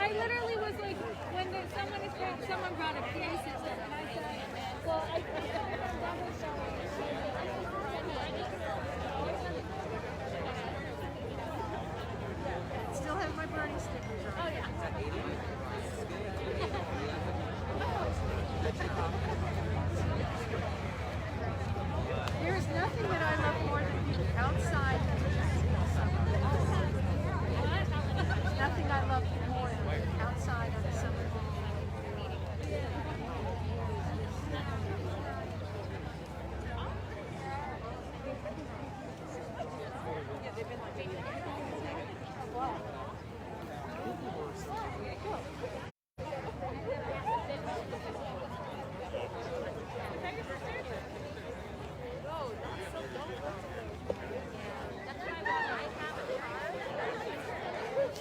I literally was like, when someone brought a PA system, and I said, well, I still have my Bernie stickers on. Oh, yeah. There is nothing that I love more than being outside than to see the summer. Nothing I love more than being outside on a summer day.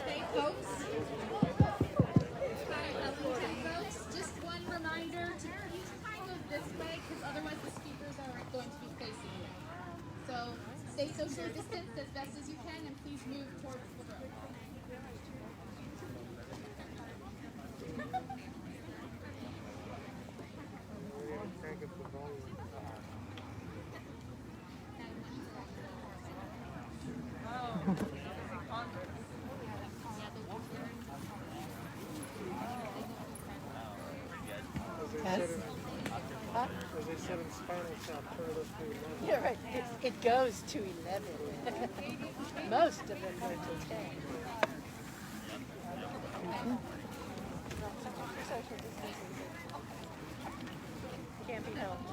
Hey folks. Hi Ellington folks. Just one reminder to please kind of this way because otherwise the speakers are going to be facing you. So stay socially distanced as best as you can and please move towards the road. Yes. As they said in Spanish, turtles to 11. You're right. It goes to 11. Most of them go to 10. Can't be helped.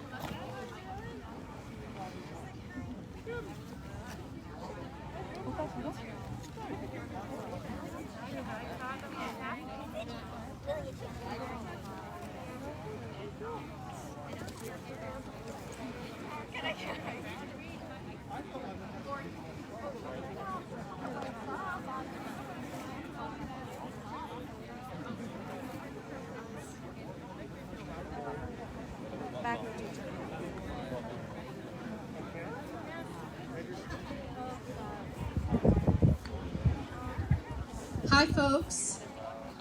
Back with you. Hi folks.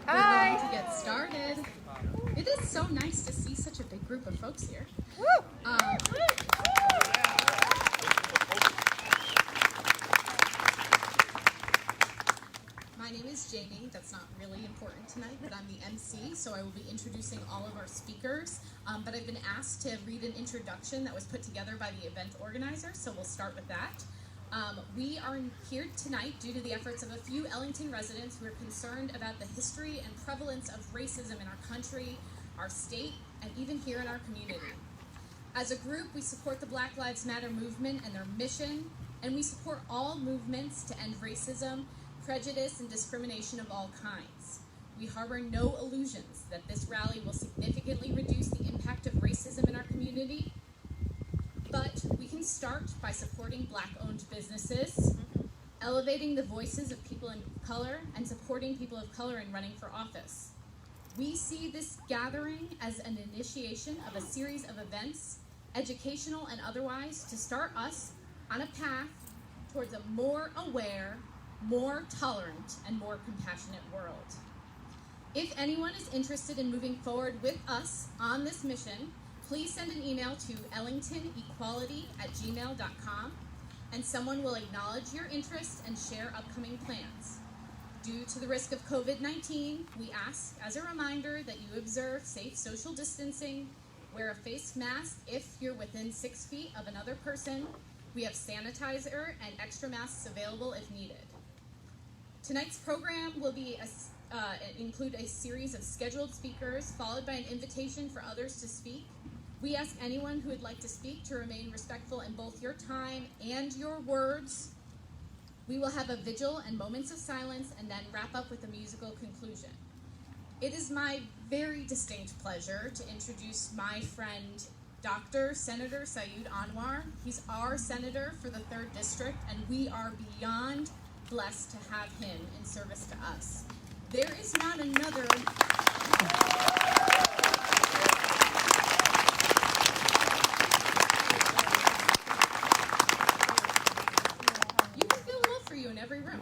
Hi. We're going to get started. It is so nice to see such a big group of folks here. Woo! My name is Jamie. That's not really important tonight, but I'm the MC, so I will be introducing all of our speakers. But I've been asked to read an introduction that was put together by the event organizer, so we'll start with that. We are here tonight due to the efforts of a few Ellington residents who are concerned about the history and prevalence of racism in our country, our state, and even here in our community. As a group, we support the Black Lives Matter movement and their mission, and we support all movements to end racism, prejudice, and discrimination of all kinds. We harbor no illusions that this rally will significantly reduce the impact of racism in our community, but we can start by supporting Black-owned businesses, elevating the voices of people of color, and supporting people of color in running for office. We see this gathering as an initiation of a series of events, educational and otherwise, to start us on a path towards a more aware, more tolerant, and more compassionate world. If anyone is interested in moving forward with us on this mission, please send an email to ellingtonequality@gmail.com and someone will acknowledge your interest and share upcoming plans. Due to the risk of COVID-19, we ask, as a reminder, that you observe safe social distancing, wear a face mask if you're within 6 feet of another person. We have sanitizer and extra masks available if needed. Tonight's program will be include a series of scheduled speakers, followed by an invitation for others to speak. We ask anyone who would like to speak to remain respectful in both your time and your words. We will have a vigil and moments of silence and then wrap up with a musical conclusion. It is my very distinct pleasure to introduce my friend, Dr. Senator Sayoud Anwar. He's our senator for the 3rd District, and we are beyond blessed to have him in service to us. There is not another... You can feel love for you in every room.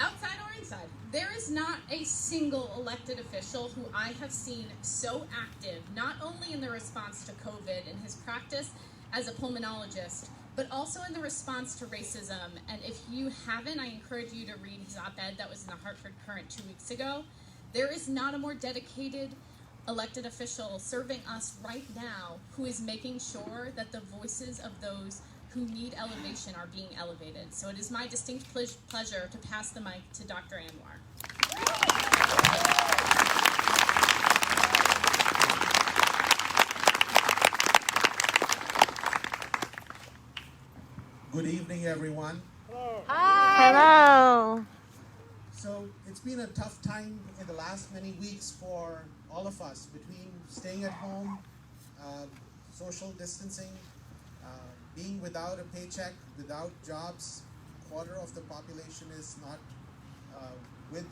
Outside or inside. There is not a single elected official who I have seen so active, not only in the response to COVID and his practice as a pulmonologist, but also in the response to racism. And if you haven't, I encourage you to read his op-ed that was in the Hartford Courant 2 weeks ago. There is not a more dedicated elected official serving us right now who is making sure that the voices of those who need elevation are being elevated. So it is my distinct pleasure to pass the mic to Dr. Anwar. Good evening, everyone. Hello. So it's been a tough time in the last many weeks for all of us, between staying at home, social distancing, being without a paycheck, without jobs. A quarter of the population is not with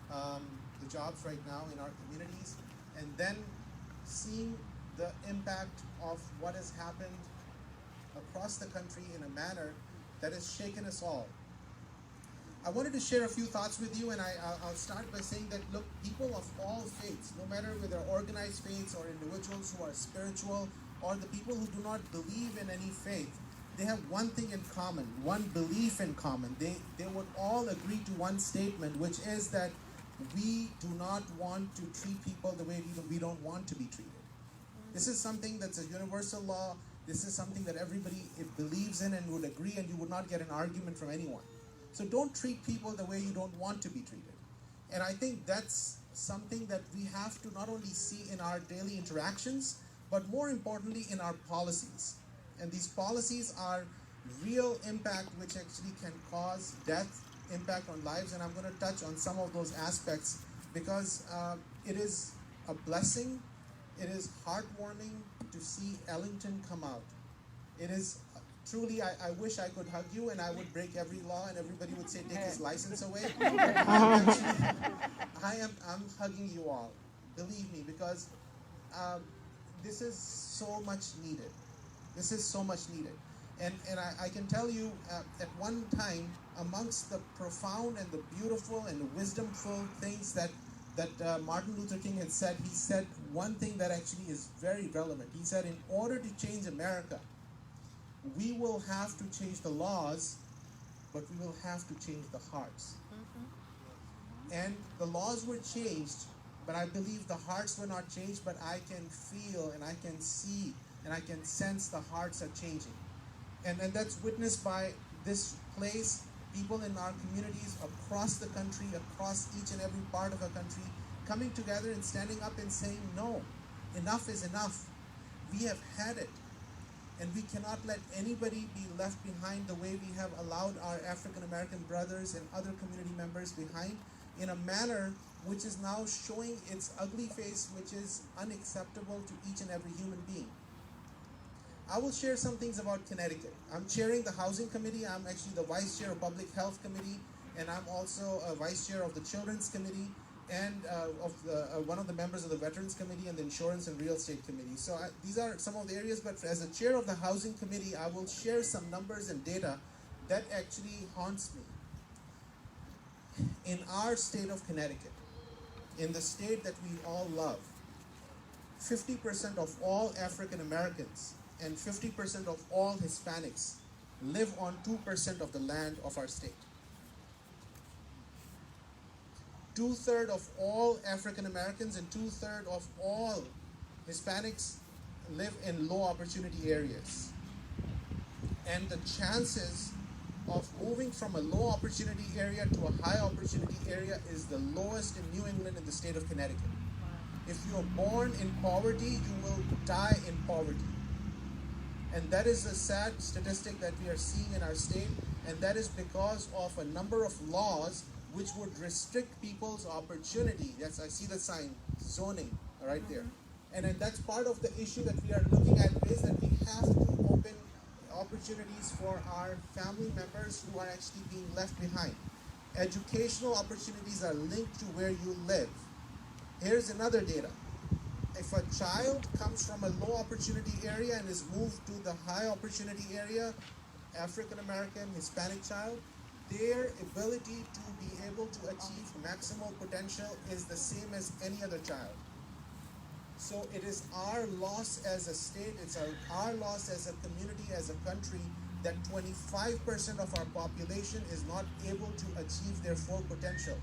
the jobs right now in our communities, and then seeing the impact of what has happened across the country in a manner that has shaken us all. I wanted to share a few thoughts with you, and I'll start by saying that, look, people of all faiths, no matter whether organized faiths or individuals who are spiritual, or the people who do not believe in any faith, they have one thing in common, one belief in common. They would all agree to one statement, which is that we do not want to treat people the way we don't want to be treated. This is something that's a universal law. This is something that everybody believes in and would agree, and you would not get an argument from anyone. So don't treat people the way you don't want to be treated. And I think that's something that we have to not only see in our daily interactions, but more importantly in our policies. And these policies are real impact which actually can cause death, impact on lives, and I'm going to touch on some of those aspects because it is a blessing. It is heartwarming to see Ellington come out. It is truly, I wish I could hug you and I would break every law and everybody would say take his license away. I'm hugging you all, believe me, because this is so much needed. This is so much needed. And I can tell you, at one time, amongst the profound and the beautiful and the wisdomful things that Martin Luther King had said, he said one thing that actually is very relevant. He said, in order to change America, we will have to change the laws, but we will have to change the hearts. And the laws were changed, but I believe the hearts were not changed, but I can feel and I can see and I can sense the hearts are changing. And that's witnessed by this place, people in our communities across the country, across each and every part of our country, coming together and standing up and saying, no, enough is enough. We have had it. And we cannot let anybody be left behind the way we have allowed our African American brothers and other community members behind in a manner which is now showing its ugly face, which is unacceptable to each and every human being. I will share some things about Connecticut. I'm chairing the Housing Committee. I'm actually the Vice Chair of Public Health Committee, and I'm also a Vice Chair of the Children's Committee, and one of the members of the Veterans Committee and the Insurance and Real Estate Committee. So these are some of the areas, but as a chair of the Housing Committee, I will share some numbers and data that actually haunts me. In our state of Connecticut, in the state that we all love, 50% of all African Americans and 50% of all Hispanics live on 2% of the land of our state. 2/3 of all African Americans and 2/3 of all Hispanics live in low opportunity areas. And the chances of moving from a low opportunity area to a high opportunity area is the lowest in New England and the state of Connecticut. If you are born in poverty, you will die in poverty. And that is a sad statistic that we are seeing in our state, and that is because of a number of laws which would restrict people's opportunity. Yes, I see the sign, zoning, right there. And then that's part of the issue that we are looking at, is that we have to open opportunities for our family members who are actually being left behind. Educational opportunities are linked to where you live. Here's another data. If a child comes from a low opportunity area and is moved to the high opportunity area, African American, Hispanic child, their ability to be able to achieve maximal potential is the same as any other child. So it is our loss as a state, it's our loss as a community, as a country, that 25% of our population is not able to achieve their full potential.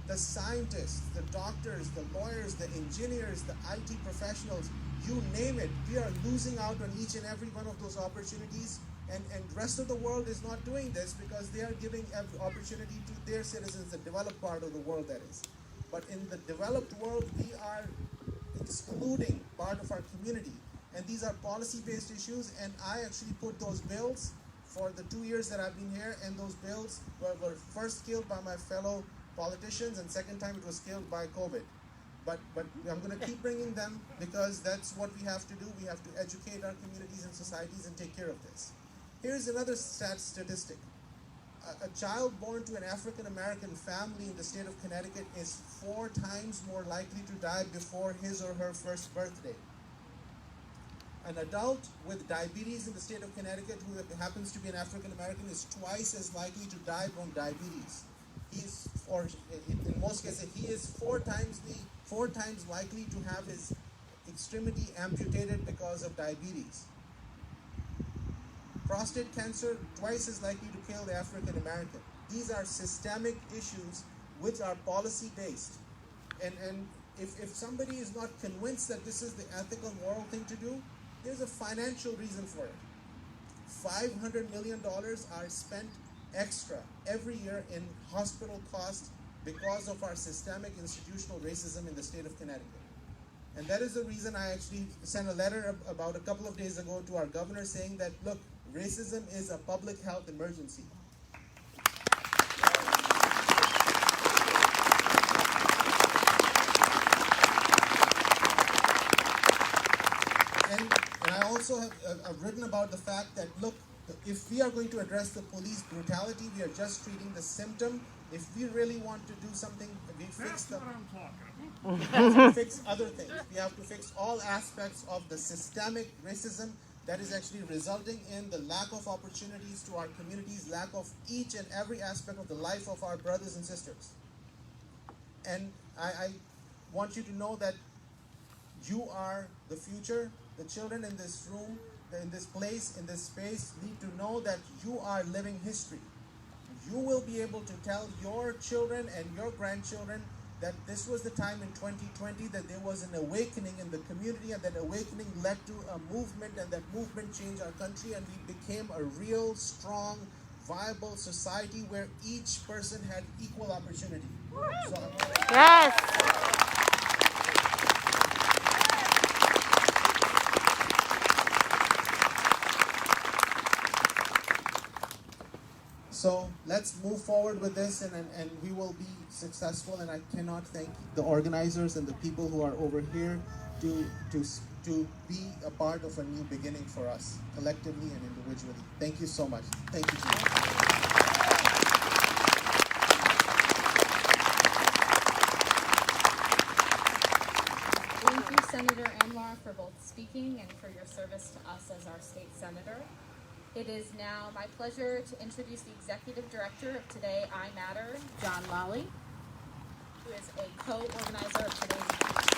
The scientists, the doctors, the lawyers, the engineers, the IT professionals, you name it, we are losing out on each and every one of those opportunities, and the rest of the world is not doing this because they are giving every opportunity to their citizens, the developed part of the world, that is. But in the developed world, we are excluding part of our community, and these are policy-based issues, and I actually put those bills for the 2 years that I've been here, and those bills were first killed by my fellow politicians, and second time it was killed by COVID. But I'm going to keep bringing them because that's what we have to do. We have to educate our communities and societies and take care of this. Here's another statistic. A child born to an African American family in the state of Connecticut is 4 times more likely to die before his or her first birthday. An adult with diabetes in the state of Connecticut who happens to be an African American is twice as likely to die from diabetes. Or in most cases, he is 4 times likely to have his extremity amputated because of diabetes. Prostate cancer, twice as likely to kill the African American. These are systemic issues which are policy based. And if somebody is not convinced that this is the ethical, moral thing to do, there's a financial reason for it. $500 million are spent extra every year in hospital costs because of our systemic institutional racism in the state of Connecticut. And that is the reason I actually sent a letter about a couple of days ago to our governor saying that, look, racism is a public health emergency. And I also have written about the fact that, look, if we are going to address the police brutality, we are just treating the symptom. If we really want to do something, we fix the... We have to fix other things. We have to fix all aspects of the systemic racism that is actually resulting in the lack of opportunities to our communities, lack of each and every aspect of the life of our brothers and sisters. And I want you to know that you are the future. The children in this room, in this place, in this space, need to know that you are living history. You will be able to tell your children and your grandchildren that this was the time in 2020 that there was an awakening in the community, and that awakening led to a movement, and that movement changed our country, and we became a real, strong, viable society where each person had equal opportunity. So, Yes. So let's move forward with this, and we will be successful. And I cannot thank the organizers and the people who are over here to be a part of a new beginning for us, collectively and individually. Thank you so much. Thank you. Thank you, Senator Anwar, for both speaking and for your service to us as our state senator. It is now my pleasure to introduce the Executive Director of Today I Matter, John Lally, who is a co-organizer of today's event.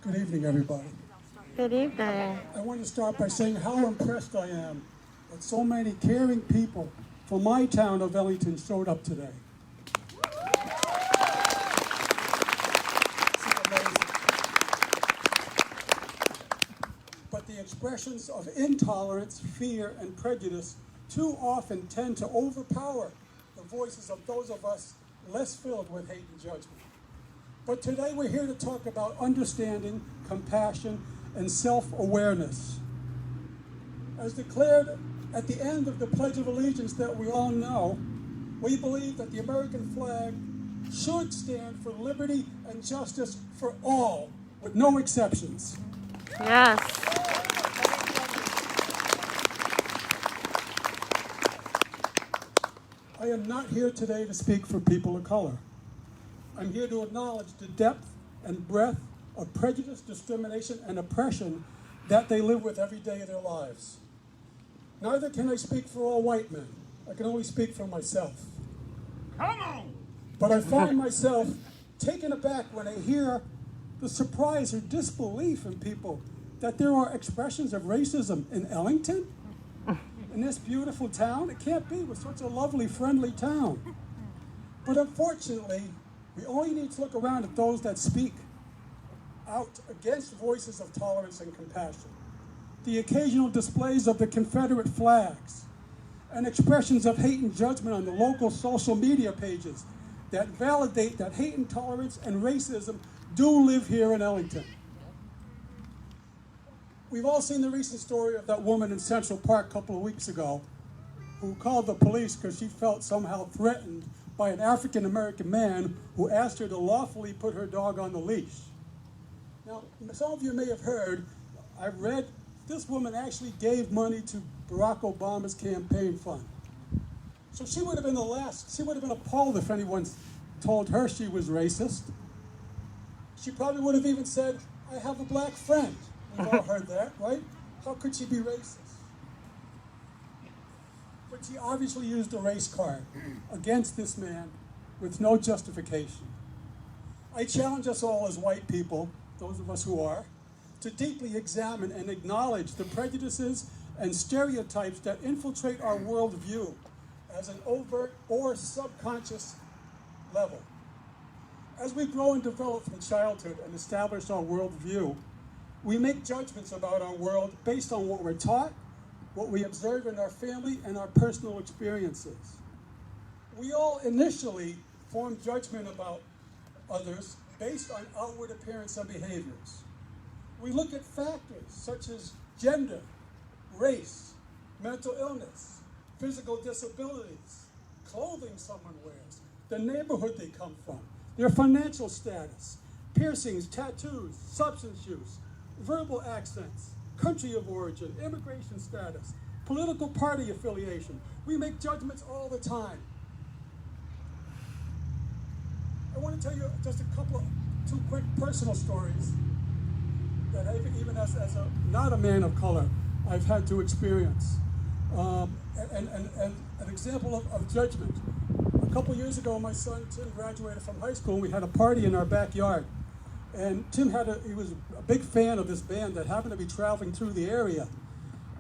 Good evening, everybody. Good evening. I want to start by saying how impressed I am that so many caring people from my town of Ellington showed up today. But the expressions of intolerance, fear, and prejudice too often tend to overpower the voices of those of us less filled with hate and judgment. But today we're here to talk about understanding, compassion, and self-awareness. As declared at the end of the Pledge of Allegiance that we all know, we believe that the American flag should stand for liberty and justice for all, with no exceptions. Yes. I am not here today to speak for people of color. I'm here to acknowledge the depth and breadth of prejudice, discrimination, and oppression that they live with every day of their lives. Neither can I speak for all white men. I can only speak for myself. Come on! But I find myself taken aback when I hear the surprise or disbelief in people that there are expressions of racism in Ellington, in this beautiful town. It can't be. We're such a lovely, friendly town. But unfortunately, we only need to look around at those that speak out against voices of tolerance and compassion. The occasional displays of the Confederate flags and expressions of hate and judgment on the local social media pages that validate that hate, intolerance, and racism do live here in Ellington. We've all seen the recent story of that woman in Central Park a couple of weeks ago who called the police because she felt somehow threatened by an African-American man who asked her to lawfully put her dog on the leash. Now, some of you may have heard, I've read, this woman actually gave money to Barack Obama's campaign fund. So she would have been appalled if anyone told her she was racist. She probably would have even said, I have a black friend. We've all heard that, right? How could she be racist? But she obviously used a race card against this man with no justification. I challenge us all as white people, those of us who are, to deeply examine and acknowledge the prejudices and stereotypes that infiltrate our worldview as an overt or subconscious level. As we grow and develop from childhood and establish our worldview, we make judgments about our world based on what we're taught, what we observe in our family, and our personal experiences. We all initially form judgment about others based on outward appearance and behaviors. We look at factors such as gender, race, mental illness, physical disabilities, clothing someone wears, the neighborhood they come from, their financial status, piercings, tattoos, substance use, verbal accents, country of origin, immigration status, political party affiliation. We make judgments all the time. I want to tell you just two quick personal stories that even as not a man of color, I've had to experience. And an example of judgment. A couple years ago, my son Tim graduated from high school, and we had a party in our backyard. And Tim he was a big fan of this band that happened to be traveling through the area.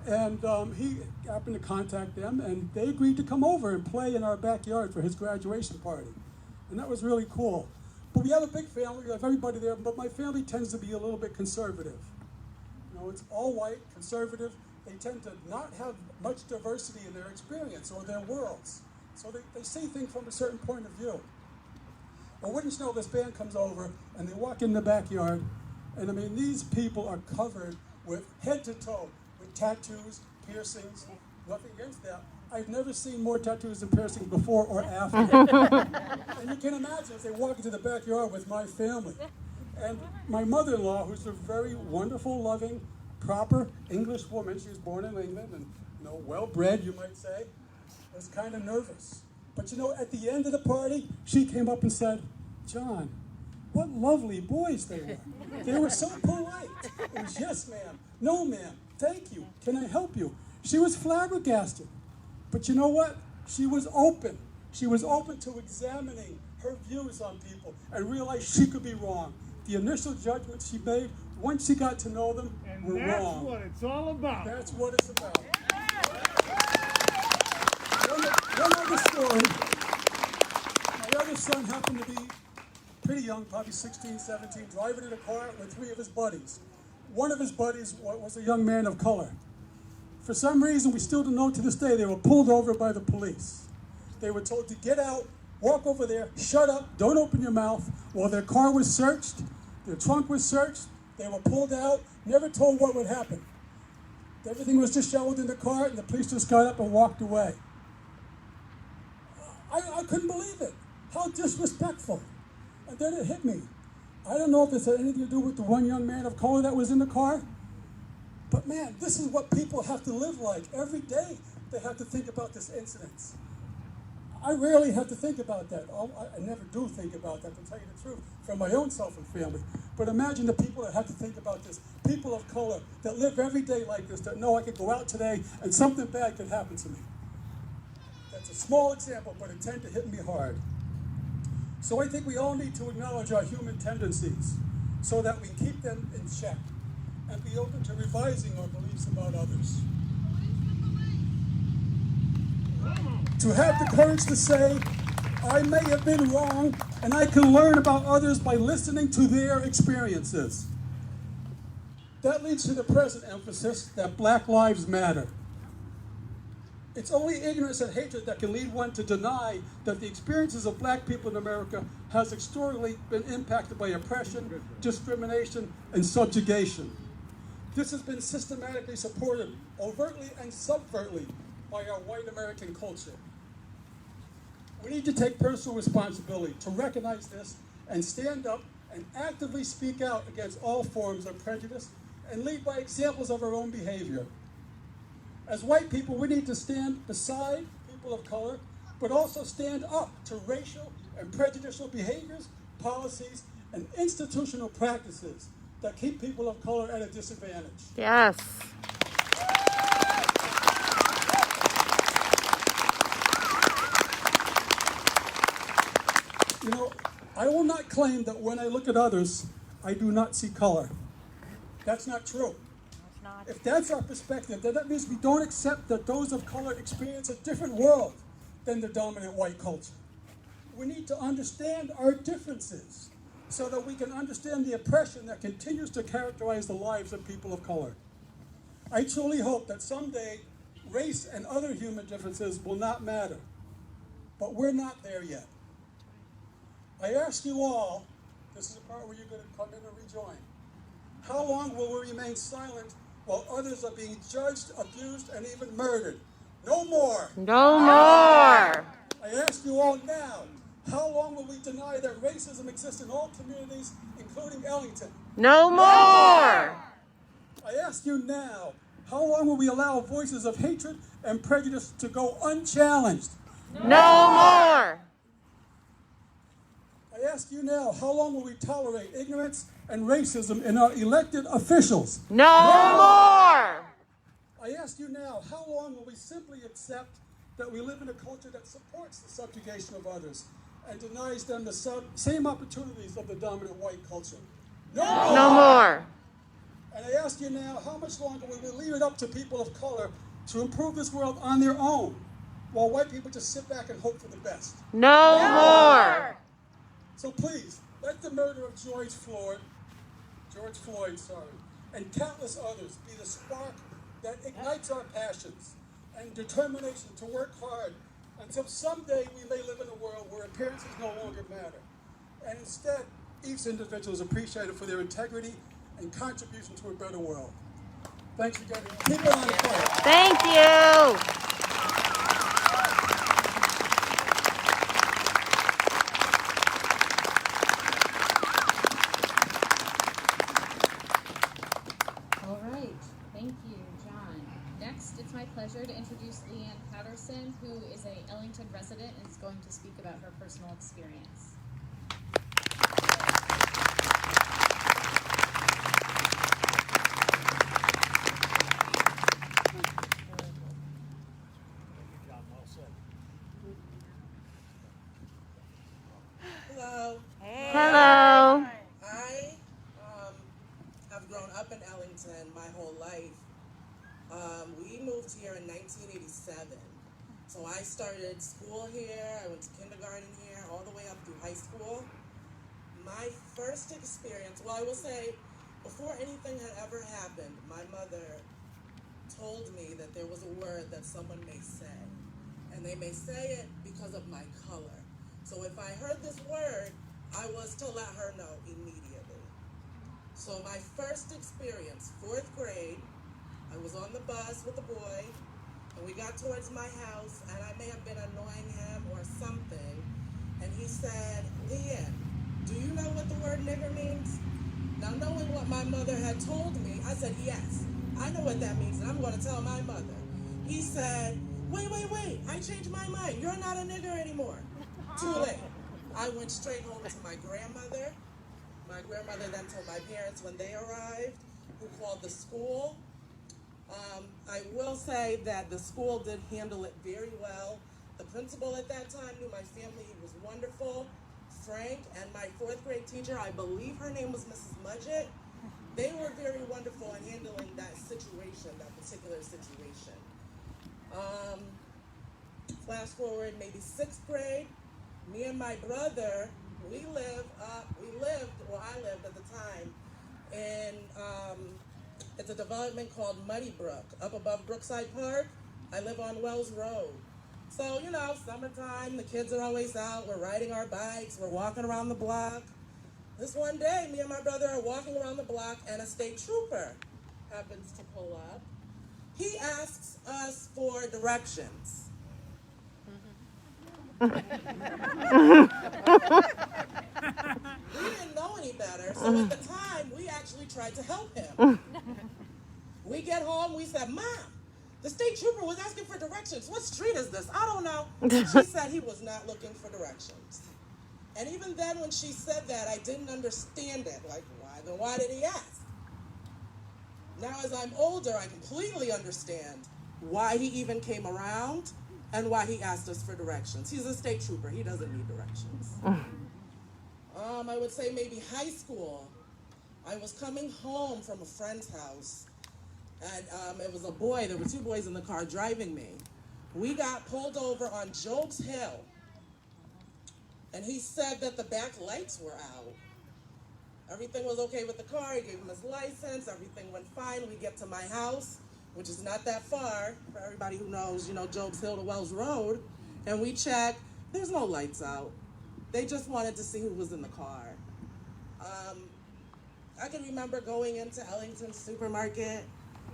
And he happened to contact them, and they agreed to come over and play in our backyard for his graduation party. And that was really cool. But we have a big family, we have everybody there, but my family tends to be a little bit conservative. You know, it's all white, conservative. They tend to not have much diversity in their experience or their worlds. So they see things from a certain point of view. Well, wouldn't you know, this band comes over and they walk in the backyard, and I mean, these people are covered with head to toe with tattoos, piercings, nothing against that. I've never seen more tattoos and piercings before or after. And you can imagine as they walk into the backyard with my family. And my mother-in-law, who's a very wonderful, loving, proper English woman, she was born in England and, you know, well-bred, you might say, was kind of nervous. But you know, at the end of the party, she came up and said, John, what lovely boys they were. They were so polite. It was, yes, ma'am. No, ma'am. Thank you. Can I help you? She was flabbergasted. But you know what? She was open. She was open to examining her views on people and realized she could be wrong. The initial judgments she made, once she got to know them, were wrong. That's what it's all about. That's what it's about. One other story. My other son happened to be pretty young, probably 16, 17, driving in a car with three of his buddies. One of his buddies was a young man of color. For some reason, we still don't know to this day, they were pulled over by the police. They were told to get out, walk over there, shut up, don't open your mouth. Well, their car was searched, their trunk was searched, they were pulled out, never told what would happen. Everything was just shoveled in the car, and the police just got up and walked away. I couldn't believe it. How disrespectful. And then it hit me. I don't know if this had anything to do with the one young man of color that was in the car, but man, this is what people have to live like every day. They have to think about this incident. I rarely have to think about that. I never do think about that, to tell you the truth, from my own self and family. But imagine the people that have to think about this, people of color that live every day like this, that know I could go out today and something bad could happen to me. That's a small example, but it tends to hit me hard. So I think we all need to acknowledge our human tendencies so that we keep them in check and be open to revising our beliefs about others. To have the courage to say, I may have been wrong, and I can learn about others by listening to their experiences. That leads to the present emphasis that Black Lives Matter. It's only ignorance and hatred that can lead one to deny that the experiences of black people in America has historically been impacted by oppression, discrimination, and subjugation. This has been systematically supported, overtly and subvertly, by our white American culture. We need to take personal responsibility to recognize this and stand up and actively speak out against all forms of prejudice and lead by examples of our own behavior. As white people, we need to stand beside people of color, but also stand up to racial and prejudicial behaviors, policies, and institutional practices that keep people of color at a disadvantage. Yes. You know, I will not claim that when I look at others, I do not see color. That's not true. If that's our perspective, then that means we don't accept that those of color experience a different world than the dominant white culture. We need to understand our differences so that we can understand the oppression that continues to characterize the lives of people of color. I truly hope that someday race and other human differences will not matter, but we're not there yet. I ask you all, this is the part where you're going to come in and rejoin, how long will we remain silent while others are being judged, abused, and even murdered? No more. No more. I ask you all now, how long will we deny that racism exists in all communities, including Ellington? No more. I ask you now, how long will we allow voices of hatred and prejudice to go unchallenged? No more. I ask you now, how long will we tolerate ignorance and racism in our elected officials? No more. I ask you now, how long will we simply accept that we live in a culture that supports the subjugation of others and denies them the same opportunities of the dominant white culture? No more. And I ask you now, how much longer will we leave it up to people of color to improve this world on their own, while white people just sit back and hope for the best? No more. So please, let the murder of George Floyd, and countless others be the spark that ignites our passions and determination to work hard until someday we may live in a world where appearances no longer matter. And instead, each individual is appreciated for their integrity and contribution to a better world. Thanks again. Keep it on the fight. Thank you. All right, thank you, John. Next, it's my pleasure to introduce Leanne Patterson, who is a Ellington resident and is going to speak about her personal experience. Hello. Hello. I have grown up in Ellington my whole life. We moved here in 1987. So I started school here, I went to kindergarten here, all the way up through high school. My first experience, well, I will say, before anything had ever happened, my mother told me that there was a word that someone may say. And they may say it because of my color. So if I heard this word, I was to let her know immediately. So my first experience, 4th grade, I was on the bus with a boy, and we got towards my house, and I may have been annoying him or something, and he said, Leanne, do you know what the word nigger means? Now, knowing what my mother had told me, I said, yes, I know what that means, and I'm going to tell my mother. He said, wait, I changed my mind. You're not a nigger anymore. Too late. I went straight home to my grandmother. My grandmother then told my parents when they arrived, who called the school. I will say that the school did handle it very well. The principal at that time knew my family. He was wonderful. Frank and my 4th grade teacher, I believe her name was Mrs. Mudgett. They were very wonderful in handling that situation, that particular situation. Fast forward maybe 6th grade, me and my brother, I lived at the time in, it's a development called Muddy Brook, up above Brookside Park. I live on Wells Road. So, you know, summertime, the kids are always out, we're riding our bikes, we're walking around the block. This one day, me and my brother are walking around the block and a state trooper happens to pull up. He asks us for directions. We didn't know any better, so at the time, we actually tried to help him. We get home, we said, Mom, the state trooper was asking for directions. What street is this? I don't know. She said he was not looking for directions. And even then, when she said that, I didn't understand it. Like, why did he ask? Now, as I'm older, I completely understand why he even came around and why he asked us for directions. He's a state trooper. He doesn't need directions. I would say maybe high school. I was coming home from a friend's house, and it was a boy. There were 2 boys in the car driving me. We got pulled over on Job's Hill, and he said that the back lights were out. Everything was okay with the car. He gave him his license. Everything went fine. We get to my house, which is not that far for everybody who knows, you know, Job's Hill to Wells Road, and we check. There's no lights out. They just wanted to see who was in the car. I can remember going into Ellington supermarket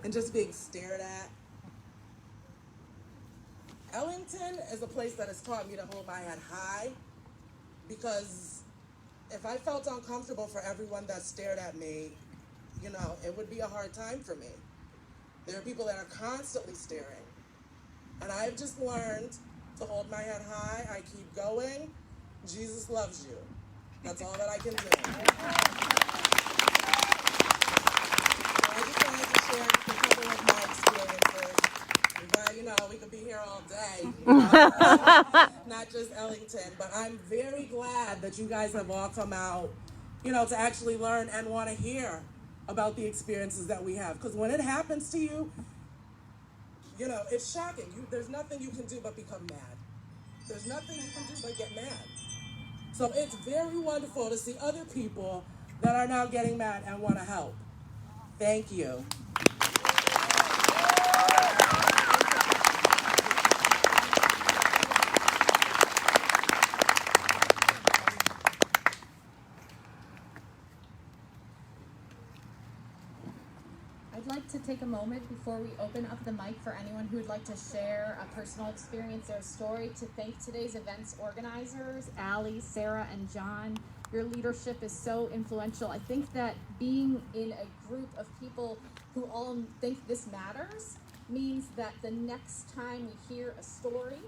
and just being stared at. Ellington is a place that has taught me to hold my head high, because if I felt uncomfortable for everyone that stared at me, you know, it would be a hard time for me. There are people that are constantly staring. And I've just learned to hold my head high. I keep going. Jesus loves you. That's all that I can do. So I just wanted to share just a couple of my experiences. But, you know, we could be here all day. You know? Not just Ellington. But I'm very glad that you guys have all come out, you know, to actually learn and want to hear about the experiences that we have. Because when it happens to you, you know, it's shocking. There's nothing you can do but become mad. There's nothing you can do but get mad. So it's very wonderful to see other people that are now getting mad and want to help. Thank you. I'd like to take a moment before we open up the mic for anyone who would like to share a personal experience or a story to thank today's event's organizers, Allie, Sarah, and John. Your leadership is so influential. I think that being in a group of people who all think this matters means that the next time we hear a story,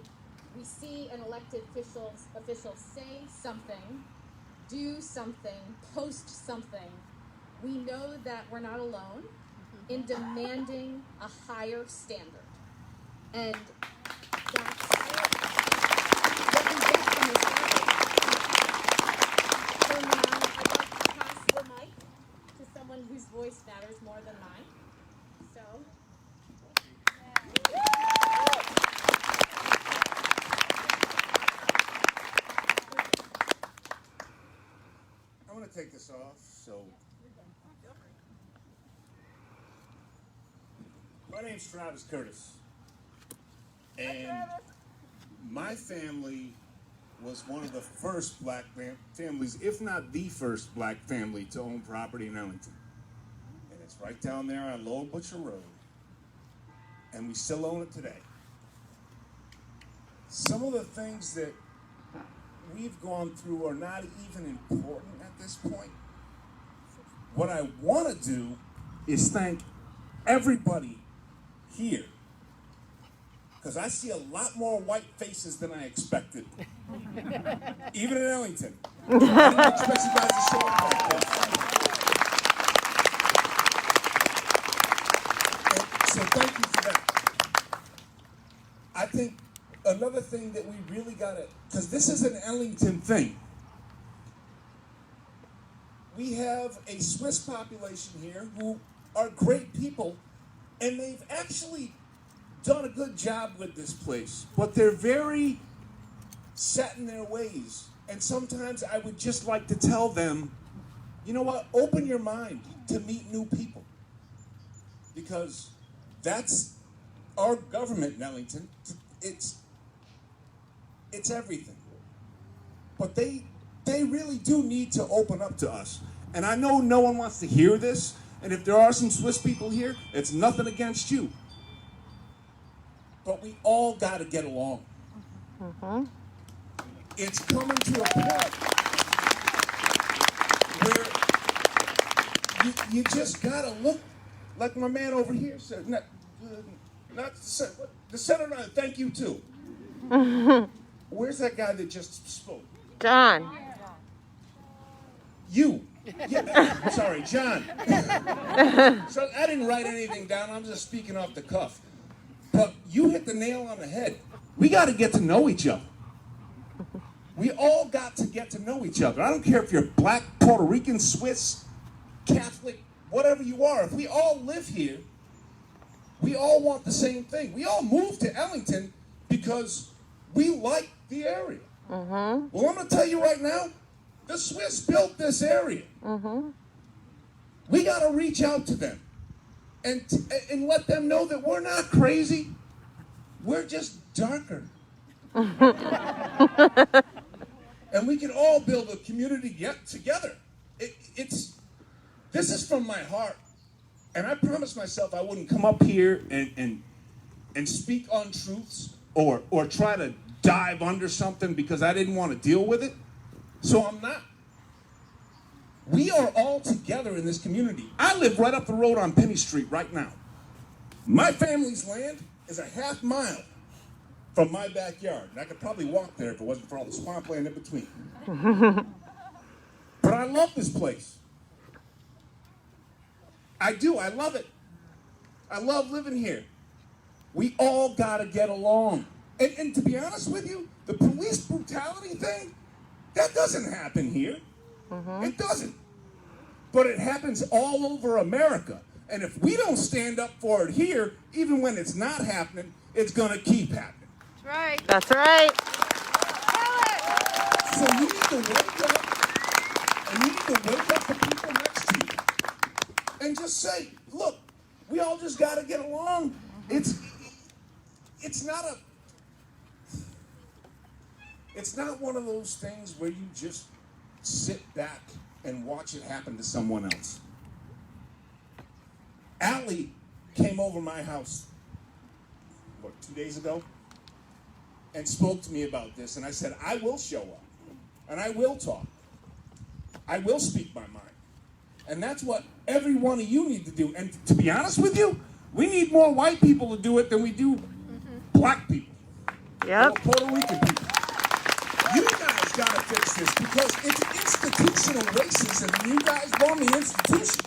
we see an elected official say something, do something, post something, we know that we're not alone in demanding a higher standard. And that's what we get from this rally. So now I'd like to pass the mic to someone whose voice matters more than mine. So. I'm going to take this off, so. My name's Travis Curtis, and my family was one of the first black families, if not the first black family, to own property in Ellington. And it's right down there on Lower Butcher Road, and we still own it today. Some of the things that we've gone through are not even important at this point. What I want to do is thank everybody here because I see a lot more white faces than I expected. Even in Ellington. I didn't expect you guys to show up like this. So thank you for that. I think another thing that we really gotta, because this is an Ellington thing. We have a Swiss population here who are great people, and they've actually done a good job with this place, but they're very set in their ways. And sometimes I would just like to tell them, you know what, open your mind to meet new people. Because that's our government in Ellington. It's everything. But they really do need to open up to us. And I know no one wants to hear this, and if there are some Swiss people here, it's nothing against you. But we all got to get along. Mm-hmm. It's coming to a point where you just got to look, like my man over here said, not the senator, thank you too. Where's that guy that just spoke? John. You. Yeah, sorry, John. So I didn't write anything down. I'm just speaking off the cuff. But you hit the nail on the head. We got to get to know each other. We all got to get to know each other. I don't care if you're black, Puerto Rican, Swiss, Catholic, whatever you are. If we all live here, we all want the same thing. We all moved to Ellington because we like the area. Mm-hmm. Well, I'm going to tell you right now, the Swiss built this area. Mm-hmm. We got to reach out to them and let them know that we're not crazy. We're just darker. And we can all build a community together. This is from my heart. And I promised myself I wouldn't come up here and speak untruths or try to dive under something because I didn't want to deal with it. So I'm not. We are all together in this community. I live right up the road on Penny Street right now. My family's land is a half mile from my backyard. And I could probably walk there if it wasn't for all the swampland in between. But I love this place. I do. I love it. I love living here. We all got to get along. And to be honest with you, the police brutality thing, that doesn't happen here. Mm-hmm. It doesn't. But it happens all over America. And if we don't stand up for it here, even when it's not happening, it's going to keep happening. That's right. That's right. So you need to wake up, and you need to wake up the people next to you. And just say, look, we all just got to get along. It's not one of those things where you just sit back and watch it happen to someone else. Allie came over my house, 2 days ago, and spoke to me about this. And I said, I will show up, and I will talk. I will speak my mind. And that's what every one of you need to do. And to be honest with you, we need more white people to do it than we do black people. Yep. Or Puerto Rican people. You guys got to fix this because it's institutional racism, and you guys run the institution.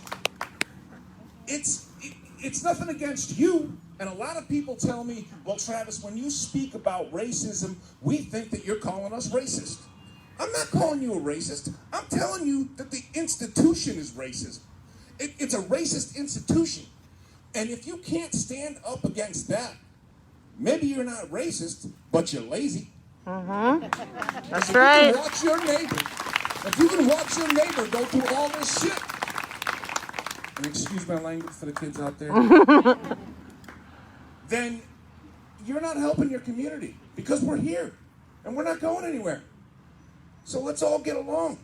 It's nothing against you. And a lot of people tell me, well, Travis, when you speak about racism, we think that you're calling us racist. I'm not calling you a racist. I'm telling you that the institution is racism. It's a racist institution. And if you can't stand up against that, maybe you're not racist, but you're lazy. Mm-hmm. That's if right. You can watch your neighbor. If you can watch your neighbor go through all this shit, and excuse my language for the kids out there, then you're not helping your community because we're here and we're not going anywhere. So let's all get along.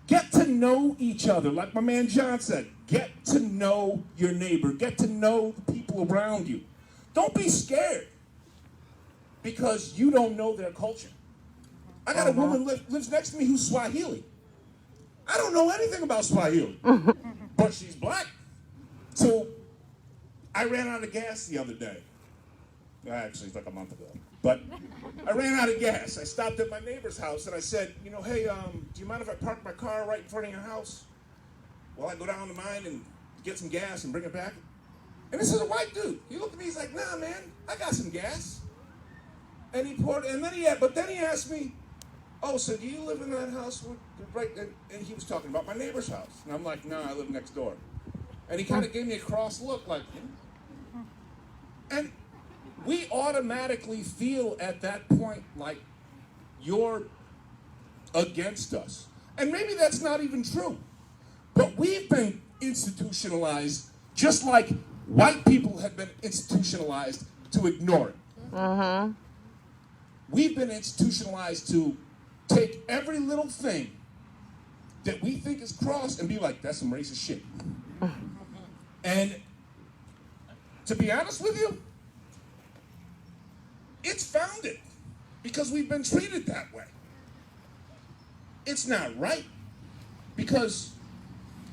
Get to know each other. Like my man John said, get to know your neighbor. Get to know the people around you. Don't be scared because you don't know their culture. I got a woman lives next to me who's Swahili. I don't know anything about Swahili, but she's black. So I ran out of gas the other day. Actually, it's like a month ago. But I ran out of gas. I stopped at my neighbor's house and I said, you know, hey, do you mind if I park my car right in front of your house? Well, I go down to mine and get some gas and bring it back. And this is a white dude. He looked at me, he's like, nah, man, I got some gas. And he poured, and then he asked me, oh, so do you live in that house? Right? And he was talking about my neighbor's house. And I'm like, no, I live next door. And he kind of gave me a cross look like, and we automatically feel at that point like you're against us. And maybe that's not even true. But we've been institutionalized just like white people have been institutionalized to ignore it. We've been institutionalized to take every little thing that we think is cross and be like, that's some racist shit. And to be honest with you, it's founded because we've been treated that way. It's not right because,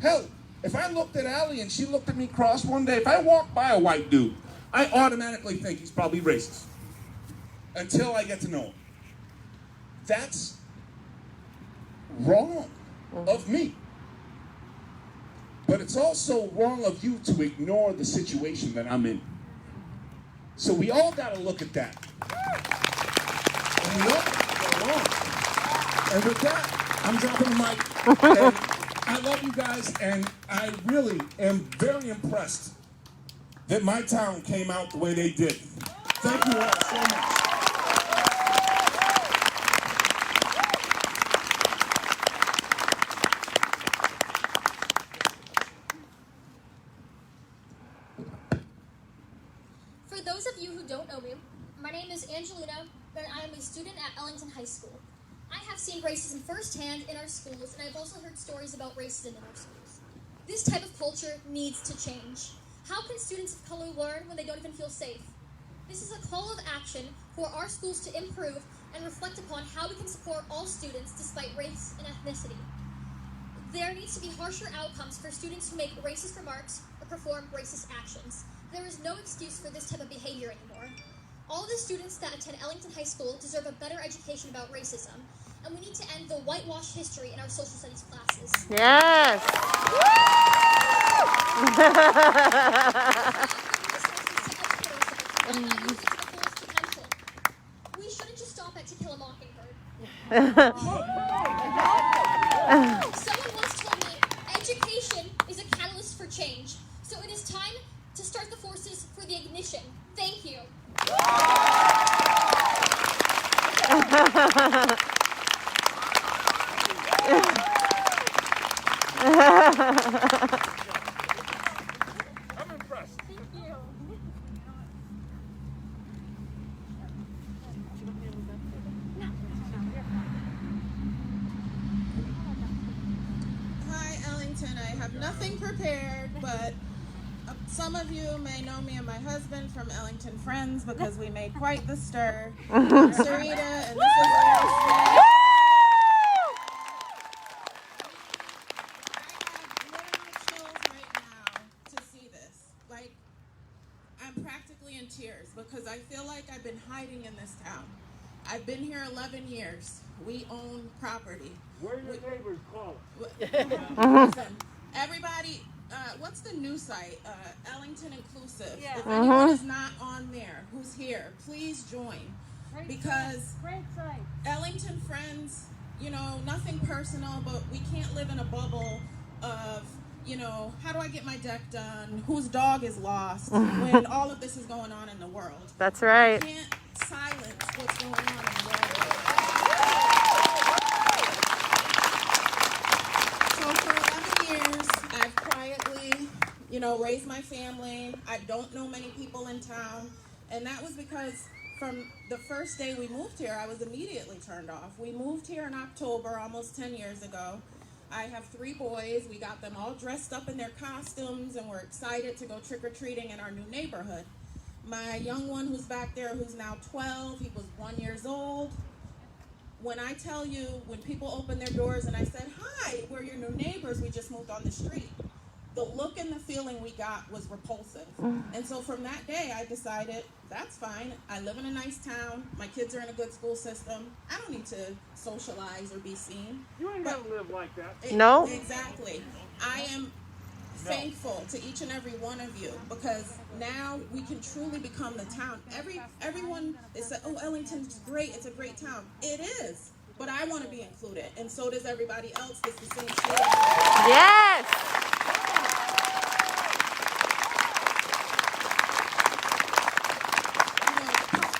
hell, if I looked at Allie and she looked at me cross one day, if I walk by a white dude, I automatically think he's probably racist until I get to know him. That's wrong of me. But it's also wrong of you to ignore the situation that I'm in. So we all got to look at that. And we all got to go along. And with that, I'm dropping the mic. And I love you guys, and I really am very impressed that my town came out the way they did. Thank you all so much. For those of you who don't know me, my name is Angelina, and I am a student at Ellington High School. I have seen racism firsthand in our schools, and I've also heard stories about racism in our schools. This type of culture needs to change. How can students of color learn when they don't even feel safe? This is a call of action for our schools to improve and reflect upon how we can support all students despite race and ethnicity. There needs to be harsher outcomes for students who make racist remarks or perform racist actions. There is no excuse for this type of behavior anymore. All the students that attend Ellington High School deserve a better education about racism, and we need to end the whitewash history in our social studies classes. Yes. We shouldn't just stop at To Kill a Mockingbird. Someone once told me education is a catalyst for change, so it is time to start the forces for the ignition. Thank you. I'm impressed. Thank you. Hi, Ellington. I have nothing prepared, but some of you may know me and my husband from Ellington Friends because we made quite the stir. I'm Sarita, and this is Larry Smith. I have literal chills right now to see this. Like, I'm practically in tears because I feel like I've been hiding in this town. I've been here 11 years. We own property. Where are your neighbors? Call Listen, everybody, what's the new site? Ellington Inclusive. Yeah. If anyone is not on there, who's here, please join. Because Great site. Ellington Friends, you know, nothing personal, but we can't live in a bubble of, you know, how do I get my deck done? Whose dog is lost? When all of this is going on in the world. That's right. We can't silence what's going on in the world. So for 11 years, I've quietly, you know, raised my family. I don't know many people in town. And that was because from the first day we moved here, I was immediately turned off. We moved here in October, almost 10 years ago. I have 3 boys. We got them all dressed up in their costumes, and we're excited to go trick-or-treating in our new neighborhood. My young one who's back there, who's now 12, he was 1 year old. When I tell you, when people opened their doors and I said, hi, we're your new neighbors, we just moved on the street. the look and the feeling we got was repulsive. And so from that day, I decided, that's fine. I live in a nice town. My kids are in a good school system. I don't need to socialize or be seen. You ain't got to live like that. No. Exactly. I am thankful to each and every one of you, because now we can truly become the town. Everyone is saying, oh, Ellington's great. It's a great town. It is. But I want to be included, and so does everybody else that's the same shit. Yes.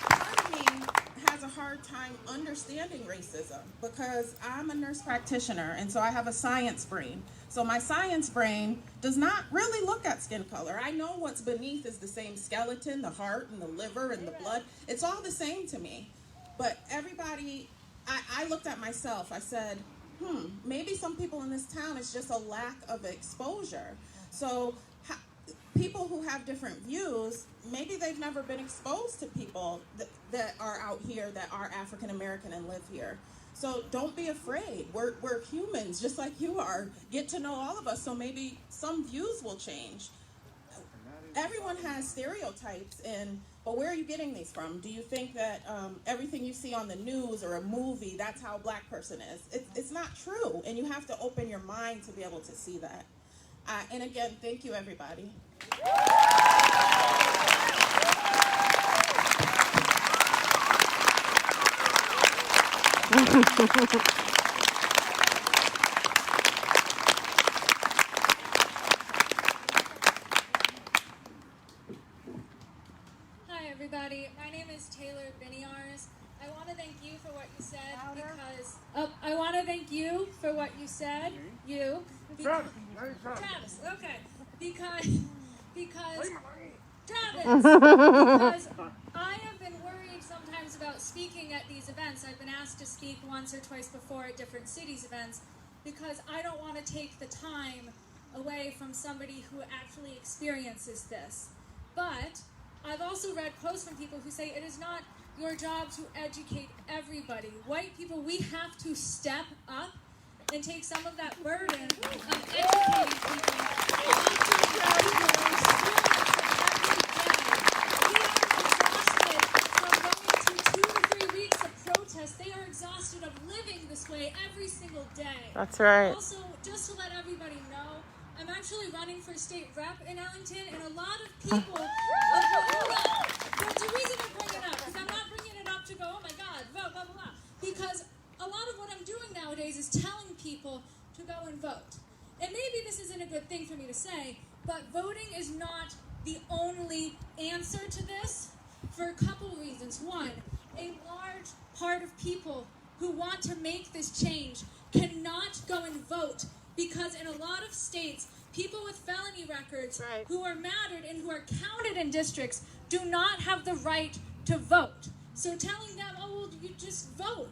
Part of me has a hard time understanding racism because I'm a nurse practitioner, and so I have a science brain. So my science brain does not really look at skin color. I know what's beneath is the same skeleton, the heart and the liver and the blood. It's all the same to me. But everybody, I looked at myself. I said, maybe some people in this town, it's just a lack of exposure. So people who have different views, maybe they've never been exposed to people that are out here that are African American and live here. So don't be afraid. We're humans just like you are. Get to know all of us, so maybe some views will change. Everyone has stereotypes, but where are you getting these from? Do you think that everything you see on the news or a movie, that's how a black person is? It's not true, and you have to open your mind to be able to see that. And again, thank you, everybody. Hi everybody, my name is Taylor Biniars. I want to thank you for what you said because I want to thank you for what you said. Travis, okay. Because Travis, because I have been worried sometimes about speaking at these events. I've been asked to speak once or twice before at different cities' events because I don't want to take the time away from somebody who actually experiences this. But I've also read posts from people who say it is not your job to educate everybody. White people, we have to step up and take some of that burden of educating people. They are exhausted of living this way every single day. That's right. Also, just to let everybody know, I'm actually running for state rep in Ellington, and a lot of people. There's a reason I'm bringing it up, because I'm not bringing it up to go, oh my God, vote, blah, blah, blah. Because a lot of what I'm doing nowadays is telling people to go and vote. And maybe this isn't a good thing for me to say, but voting is not the only answer to this for a couple reasons. One, a large part of people who want to make this change cannot go and vote because in a lot of states, people with felony records who are mattered and who are counted in districts do not have the right to vote. So telling them, oh, well, you just vote,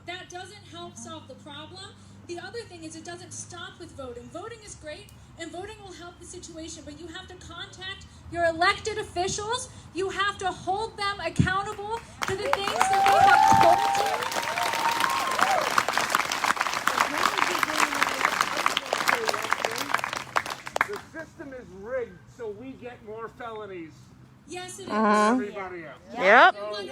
that doesn't help solve the problem. The other thing is it doesn't stop with voting. Voting is great, and voting will help the situation, but you have to contact your elected officials. You have to hold them accountable to the things that they have told you. The system is rigged, so we get more felonies. Yes, it is. Than everybody else. Yep. It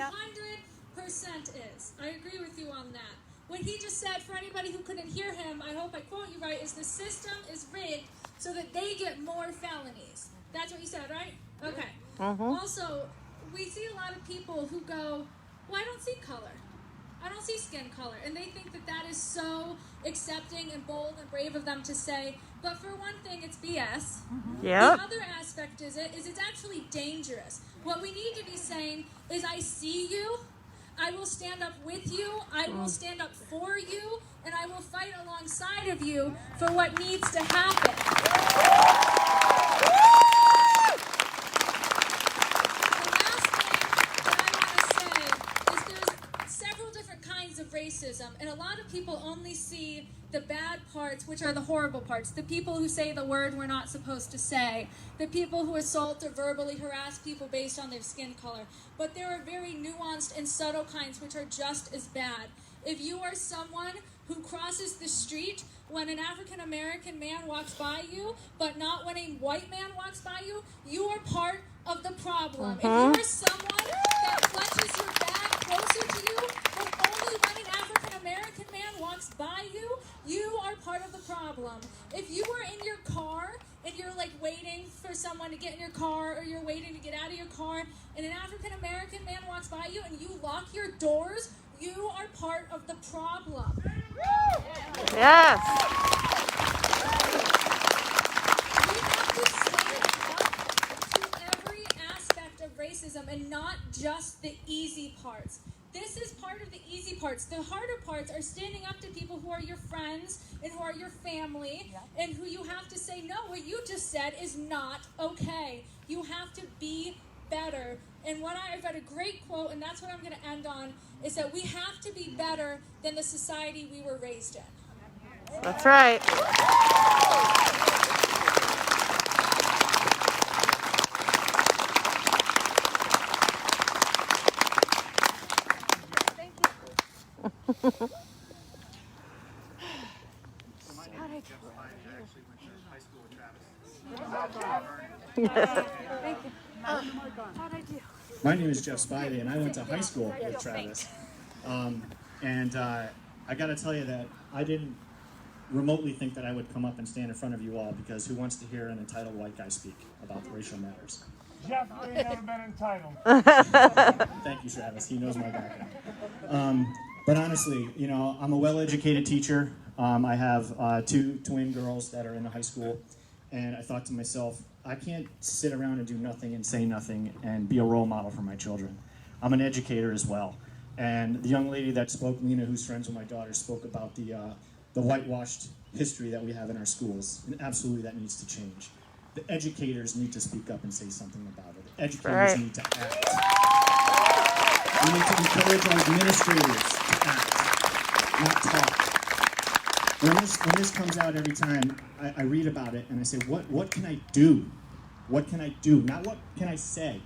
100% is. I agree with you on that. What he just said, for anybody who couldn't hear him, I hope I quote you right, is the system is rigged so that they get more felonies. That's what you said, right? Okay. Also, we see a lot of people who go, well, I don't see color. I don't see skin color. And they think that that is so accepting and bold and brave of them to say. But for one thing, it's BS. Yep. The other aspect is it's actually dangerous. What we need to be saying is, I see you. I will stand up with you, I will stand up for you, and I will fight alongside of you for what needs to happen. The last thing that I want to say is there's several different kinds of racism, and a lot of people only see the bad parts, which are the horrible parts. The people who say the word we're not supposed to say. The people who assault or verbally harass people based on their skin color. But there are very nuanced and subtle kinds which are just as bad. If you are someone who crosses the street when an African American man walks by you, but not when a white man walks by you, you are part of the problem. If you are someone that clutches your bag closer to you, but only when an African American man walks by you, you are part of the problem. If you are in your car and you're like waiting for someone to get in your car, or you're waiting to get out of your car, and an African American man walks by you and you lock your doors, you are part of the problem. Yes. We have to stand up to every aspect of racism and not just the easy parts. This is part of the easy parts. The harder parts are standing up to people who are your friends and who are your family, and who you have to say, no, what you just said is not okay. You have to be better. And I've got a great quote, and that's what I'm going to end on, is that we have to be better than the society we were raised in. That's right. My name is Jeff Spivey, and I went to high school with Travis. I got to tell you that I didn't remotely think that I would come up and stand in front of you all, because who wants to hear an entitled white guy speak about racial matters? Jeff, you ain't never been entitled. Thank you, Travis. He knows my background. But honestly, you know, I'm a well-educated teacher. I have 2 twin girls that are in the high school, and I thought to myself, I can't sit around and do nothing and say nothing and be a role model for my children. I'm an educator as well. And the young lady that spoke, Lena, who's friends with my daughter, spoke about the whitewashed history that we have in our schools. And absolutely that needs to change. The educators need to speak up and say something about it. The educators need to act. We need to encourage our administrators to act, not talk. When this comes out every time, I read about it and I say, what can I do? What can I do? Not what can I say.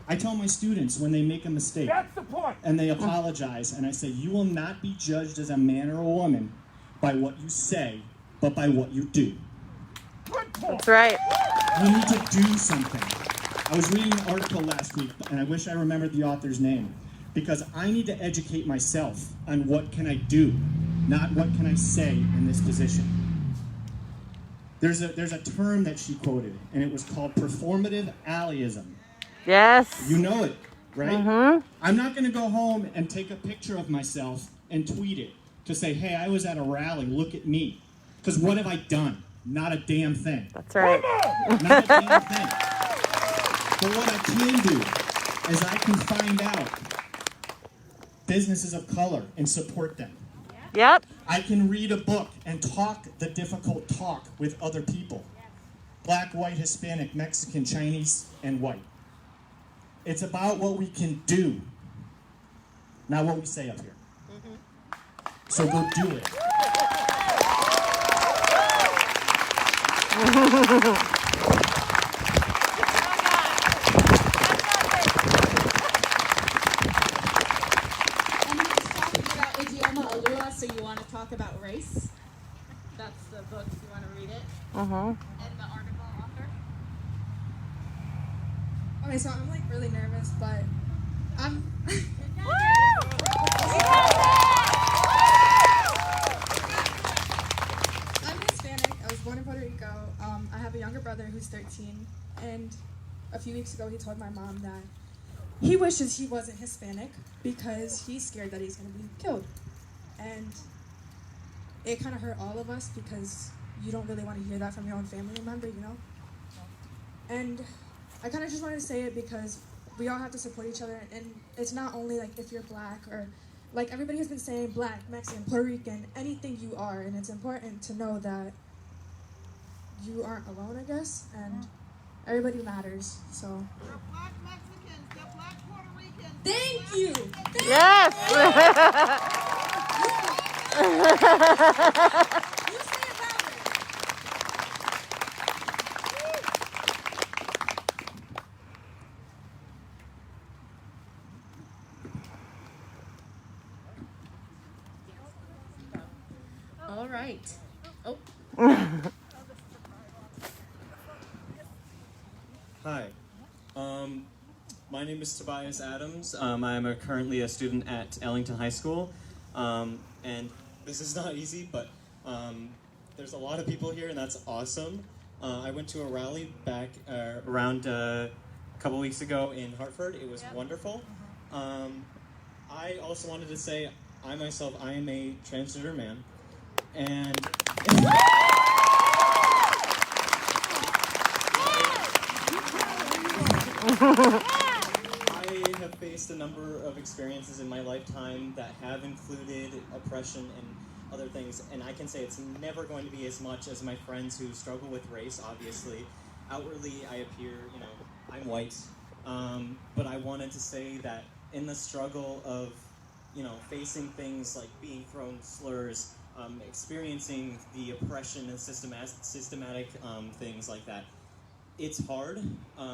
I tell my students when they make a mistake, That's the point. and they apologize, and I say, you will not be judged as a man or a woman by what you say, but by what you do. That's right. You need to do something. I was reading an article last week, and I wish I remembered the author's name, because I need to educate myself on what can I do, not what can I say in this position. There's a term that she quoted, and it was called performative allyism. Yes. You know it, right? Mm-hmm. I'm not going to go home and take a picture of myself and tweet it to say, hey, I was at a rally, look at me. Because what have I done? Not a damn thing. That's right. Not a damn thing. But what I can do is I can find out businesses of color and support them. Yep. I can read a book and talk the difficult talk with other people. Black, white, Hispanic, Mexican, Chinese, and white. It's about what we can do, not what we say up here. So go do it. So you want to talk about race? That's the book, if you want to read it. And the article author. Okay, so I'm like really nervous, but I'm Hispanic. I was born in Puerto Rico. I have a younger brother who's 13, and a few weeks ago he told my mom that he wishes he wasn't Hispanic because he's scared that he's going to be killed. And it kind of hurt all of us because you don't really want to hear that from your own family member, you know? And I kind of just wanted to say it because we all have to support each other, and it's not only like if you're black or like everybody has been saying black, Mexican, Puerto Rican, anything you are, and it's important to know that you aren't alone, I guess, and everybody matters, so. They're black Mexicans, they're black Puerto Ricans. Thank you! Yes! All right. Oh. Hi. My name is Tobias Adams. I'm currently a student at Ellington High School. And this is not easy, but there's a lot of people here, and that's awesome. I went to a rally back around a couple weeks ago in Hartford. It was wonderful. I also wanted to say, I myself, I am a transgender man. And I have faced a number of experiences in my lifetime that have included oppression and other things, and I can say it's never going to be as much as my friends who struggle with race, obviously. Outwardly, I appear, I'm white, but I wanted to say that in the struggle of, facing things like being thrown slurs, experiencing the oppression and systematic things like that, it's hard,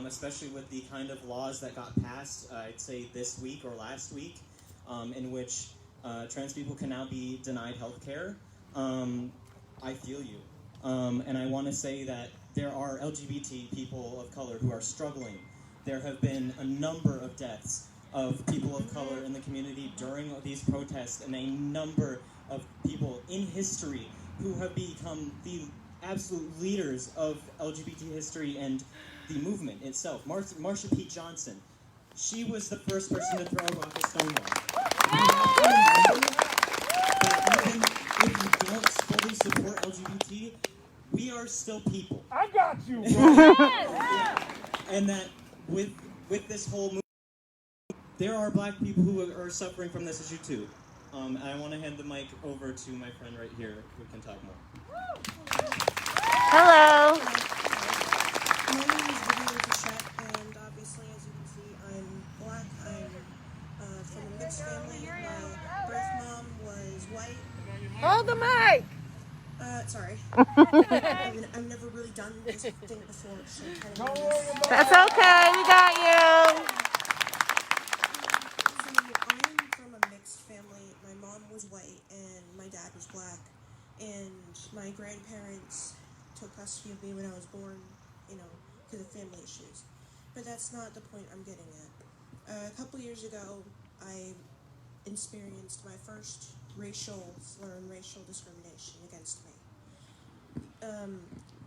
especially with the kind of laws that got passed, I'd say this week or last week, in which trans people can now be denied health care. I feel you. And I want to say that there are LGBT people of color who are struggling. There have been a number of deaths of people of color in the community during these protests, and a number of people in history who have become the absolute leaders of LGBT history and the movement itself. Marsha P. Johnson, she was the first person to throw a rock at Stonewall. But even if you don't fully support LGBT, we are still people. I got you, bro. And that with this whole movement, there are black people who are suffering from this issue too. And I want to hand the mic over to my friend right here who can talk more. Hello. My name is Vivian Fichette, and obviously, as you can see, I'm black. I'm from a mixed family. My birth mom was white. Hold the mic. Sorry. I've never really done this thing before, so I'm kind of nervous. That's okay. We got you. So I am from a mixed family. My mom was white, and my dad was black. And my grandparents took custody of me when I was born, because of family issues. But that's not the point I'm getting at. A couple years ago, I experienced my first racial slur and racial discrimination against me.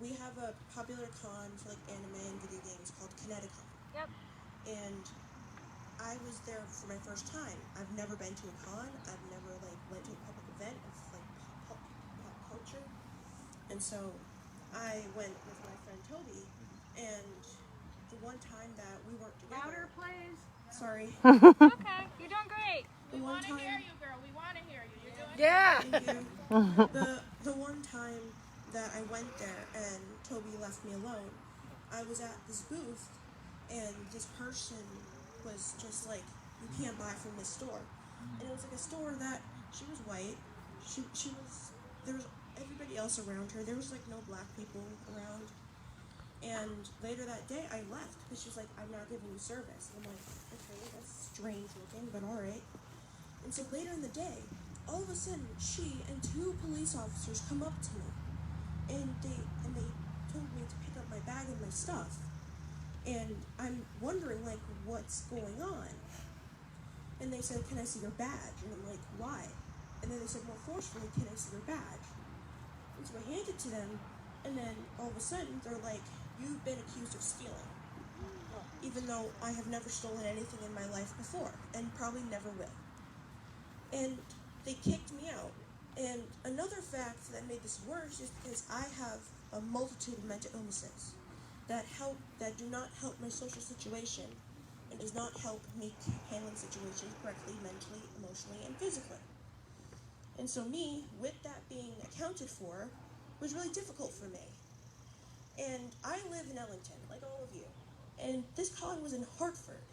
We have a popular con for anime and video games called Kineticon. Yep. And I was there for my first time. I've never been to a con. I've never went to a public event of pop culture. And so I went with my friend Toby, and the one time that we weren't together. Louder, please. Sorry. Okay, you're doing great. We want to hear you, girl. We want to hear you. You're doing Yeah. Thank you. The one time that I went there and Toby left me alone, I was at this booth, and this person was just like, you can't buy from this store. And it was a store that, she was white, she was, there was everybody else around her, there was no black people around. And later that day, I left, because she was like, I'm not giving you service. And I'm like, okay, that's strange looking, but alright. And so later in the day, all of a sudden, she and two police officers come up to me, and they told me to pick up my bag and my stuff. And I'm wondering, what's going on? And they said, can I see your badge? And I'm like, why? And then they said, more forcefully, can I see your badge? And so I hand it to them, and then all of a sudden, they're like, you've been accused of stealing. Even though I have never stolen anything in my life before, and probably never will. And they kicked me out. And another fact that made this worse is because I have a multitude of mental illnesses that do not help my social situation, and does not help me handling situations correctly, mentally, emotionally, and physically. And so me, with that being accounted for, was really difficult for me. And I live in Ellington, like all of you. And this con was in Hartford.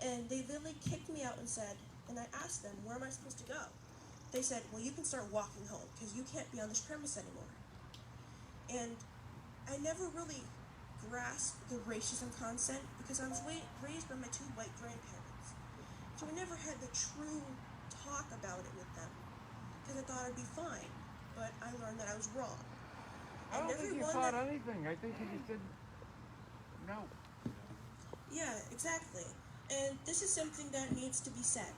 And they literally kicked me out and said, and I asked them, where am I supposed to go? They said, well, you can start walking home, because you can't be on this premise anymore. And I never really grasped the racism concept, because I was raised by my two white grandparents. So I never had the true talk about it with them, because I thought I'd be fine. but I learned that I was wrong. I don't think you fought anything. I think you just said no. Yeah, exactly. And this is something that needs to be said.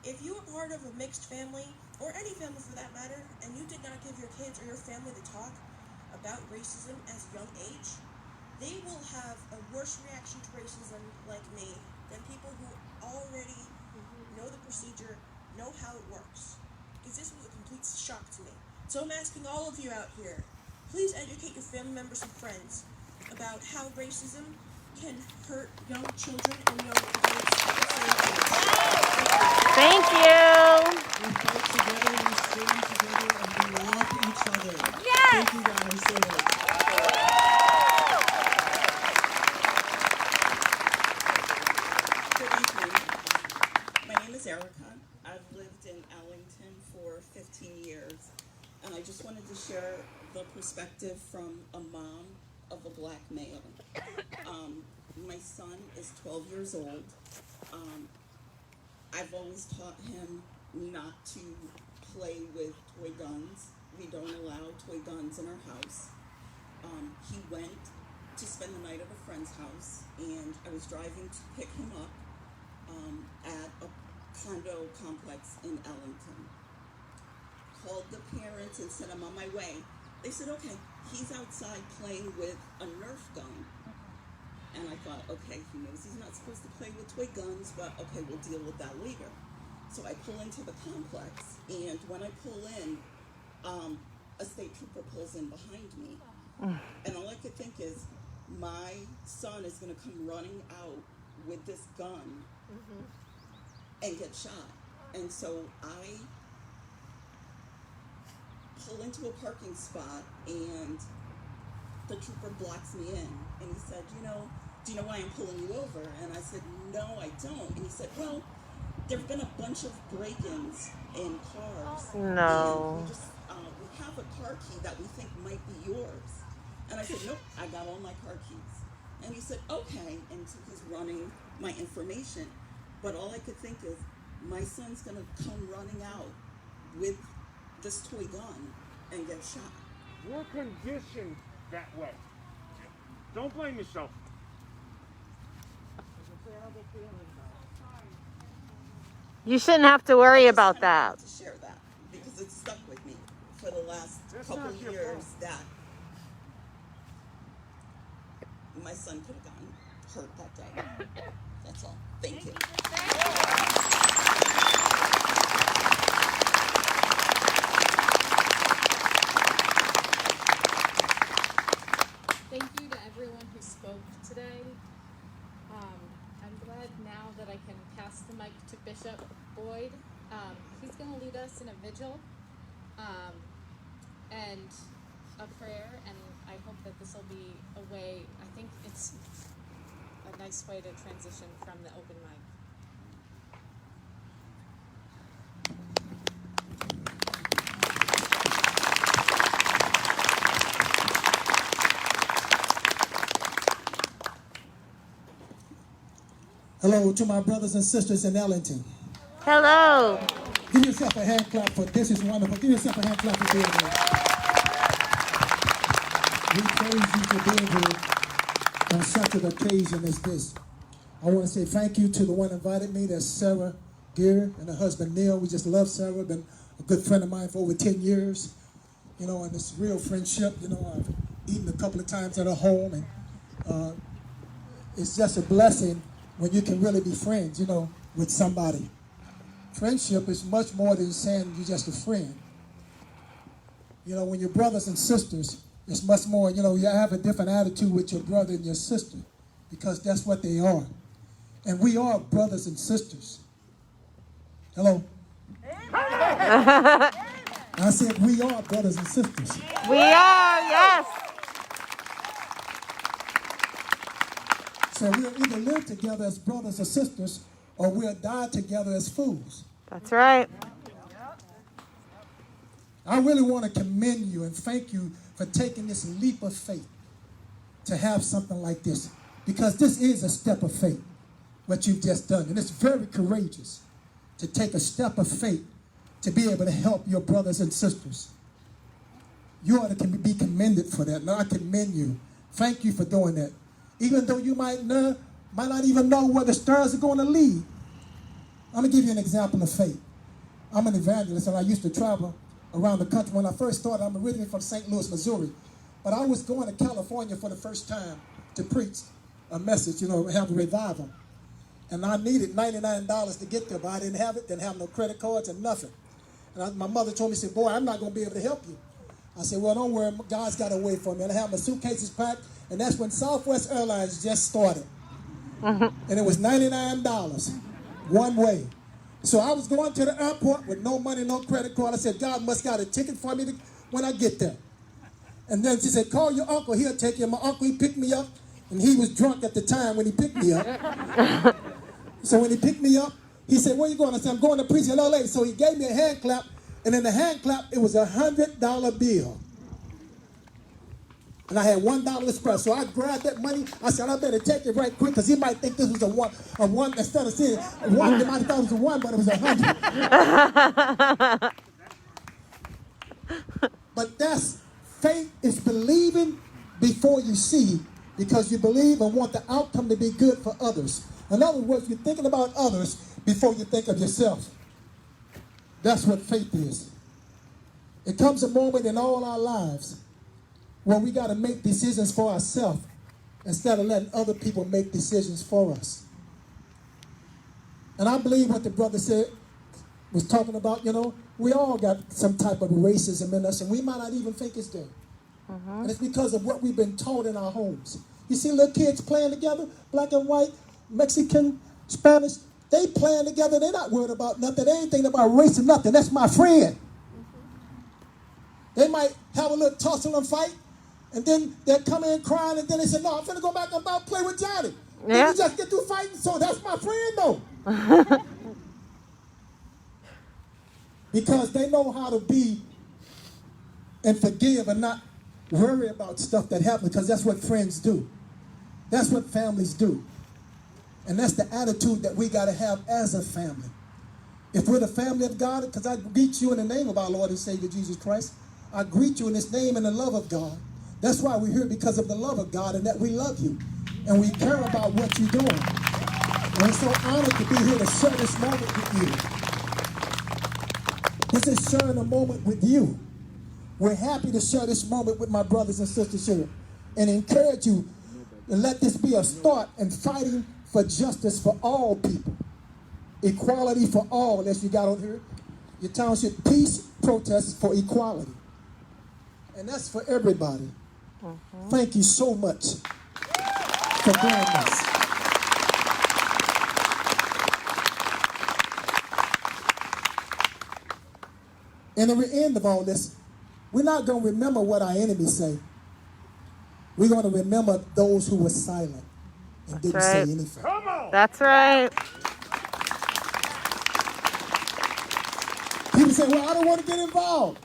If you are part of a mixed family, or any family for that matter, and you did not give your kids or your family the talk about racism as a young age, they will have a worse reaction to racism like me than people who already know the procedure, know how it works. Because this was a complete shock to me. So I'm asking all of you out here, please educate your family members and friends about how racism can hurt young children and young adults at the same time. Thank you. We fight together, we stand together, and we love each other. Yes. Thank you guys so much. Good evening. My name is Erica. I've lived in Ellington for 15 years, and I just wanted to share the perspective from a mom of a black male. My son is 12 years old. I've always taught him not to play with toy guns. We don't allow toy guns in our house. He went to spend the night at a friend's house, and I was driving to pick him up at a condo complex in Ellington. Called the parents and said, I'm on my way. They said, okay, he's outside playing with a Nerf gun. And I thought, okay, he knows he's not supposed to play with toy guns, but okay, we'll deal with that later. So I pull into the complex, and when I pull in, a state trooper pulls in behind me. And all I could think is, my son is going to come running out with this gun and get shot. And so I pull into a parking spot, and the trooper blocks me in, and he said, do you know why I'm pulling you over? And I said, no, I don't. And he said, well, there have been a bunch of break-ins in cars. No. And we have a car key that we think might be yours. And I said, nope, I got all my car keys. And he said, okay, and so he's running my information. But all I could think is, my son's gonna come running out with this toy gun and get shot. We're conditioned that way. Don't blame yourself. You shouldn't have to worry about that. To share that because it's stuck with me for the last couple of years that my son could have gotten hurt that day. That's all. Thank you. Thank you to everyone who spoke today. I'm glad now that I can pass the mic to Bishop Boyd. He's going to lead us in a vigil and a prayer, and I hope that this will be a way, I think it's a nice way to transition from the open mic. Hello to my brothers and sisters in Ellington. Hello. Give yourself a hand clap for this is wonderful. Give yourself a hand clap for being here. We praise you for being here on such an occasion as this. I want to say thank you to the one who invited me. That's Sarah Gear and her husband Neil. We just love Sarah. Been a good friend of mine for over 10 years. And it's real friendship. I've eaten a couple of times at her home, and it's just a blessing when you can really be friends, with somebody. Friendship is much more than saying you're just a friend. When you're brothers and sisters, it's much more, you have a different attitude with your brother and your sister because that's what they are. And we are brothers and sisters. Hello? I said we are brothers and sisters. We are, yes. So we'll either live together as brothers or sisters, or we'll die together as fools. That's right. I really want to commend you and thank you for taking this leap of faith to have something like this, because this is a step of faith, what you've just done. And it's very courageous to take a step of faith to be able to help your brothers and sisters. You ought to be commended for that. And I commend you. Thank you for doing that. Even though you might not even know where the stars are going to lead. I'm going to give you an example of faith. I'm an evangelist, and I used to travel around the country. When I first started, I'm originally from St. Louis, Missouri. But I was going to California for the first time to preach a message, have a revival. And I needed $99 to get there, but I didn't have it, didn't have no credit cards and nothing. And my mother told me, she said, boy, I'm not going to be able to help you. I said, well, don't worry, God's got a way for me. And I had my suitcases packed, and that's when Southwest Airlines just started. And it was $99, one way. So I was going to the airport with no money, no credit card. I said, God must got a ticket for me when I get there. And then she said, call your uncle, he'll take you. And my uncle, he picked me up, and he was drunk at the time when he picked me up. So when he picked me up, he said, where you going? I said, I'm going to preach in LA. So he gave me a hand clap, and in the hand clap, it was a $100 bill. And I had $1 express. So I grabbed that money. I said, I better take it right quick, because he might think this was a one, instead of saying one, they might have thought it was a one, but it was 100. But that's faith, is believing before you see, because you believe and want the outcome to be good for others. In other words, you're thinking about others before you think of yourself. That's what faith is. It comes a moment in all our lives where we got to make decisions for ourselves instead of letting other people make decisions for us. And I believe what the brother said, was talking about, we all got some type of racism in us, and we might not even think it's there. And it's because of what we've been taught in our homes. You see little kids playing together, black and white, Mexican, Spanish, they playing together. They're not worried about nothing. They ain't thinking about race or nothing. That's my friend. They might have a little tussle and fight, and then they'll come in crying, and then they say, no, I'm finna go back and play with Johnny. Yeah. Then you just get through fighting, so that's my friend, though. Because they know how to be and forgive and not worry about stuff that happens, because that's what friends do. That's what families do. And that's the attitude that we got to have as a family. If we're the family of God, because I greet you in the name of our Lord and Savior Jesus Christ, I greet you in His name in the love of God. That's why we're here, because of the love of God, and that we love you. And we care about what you're doing. And we're so honored to be here to share this moment with you. This is sharing a moment with you. We're happy to share this moment with my brothers and sisters here and encourage you and let this be a start in fighting for justice for all people. Equality for all, as you got on here. Your township peace protests for equality. And that's for everybody. Thank you so much for doing this. And at the end of all this, we're not going to remember what our enemies say. We're going to remember those who were silent and didn't say anything. Come on. That's right. People say, well, I don't want to get involved.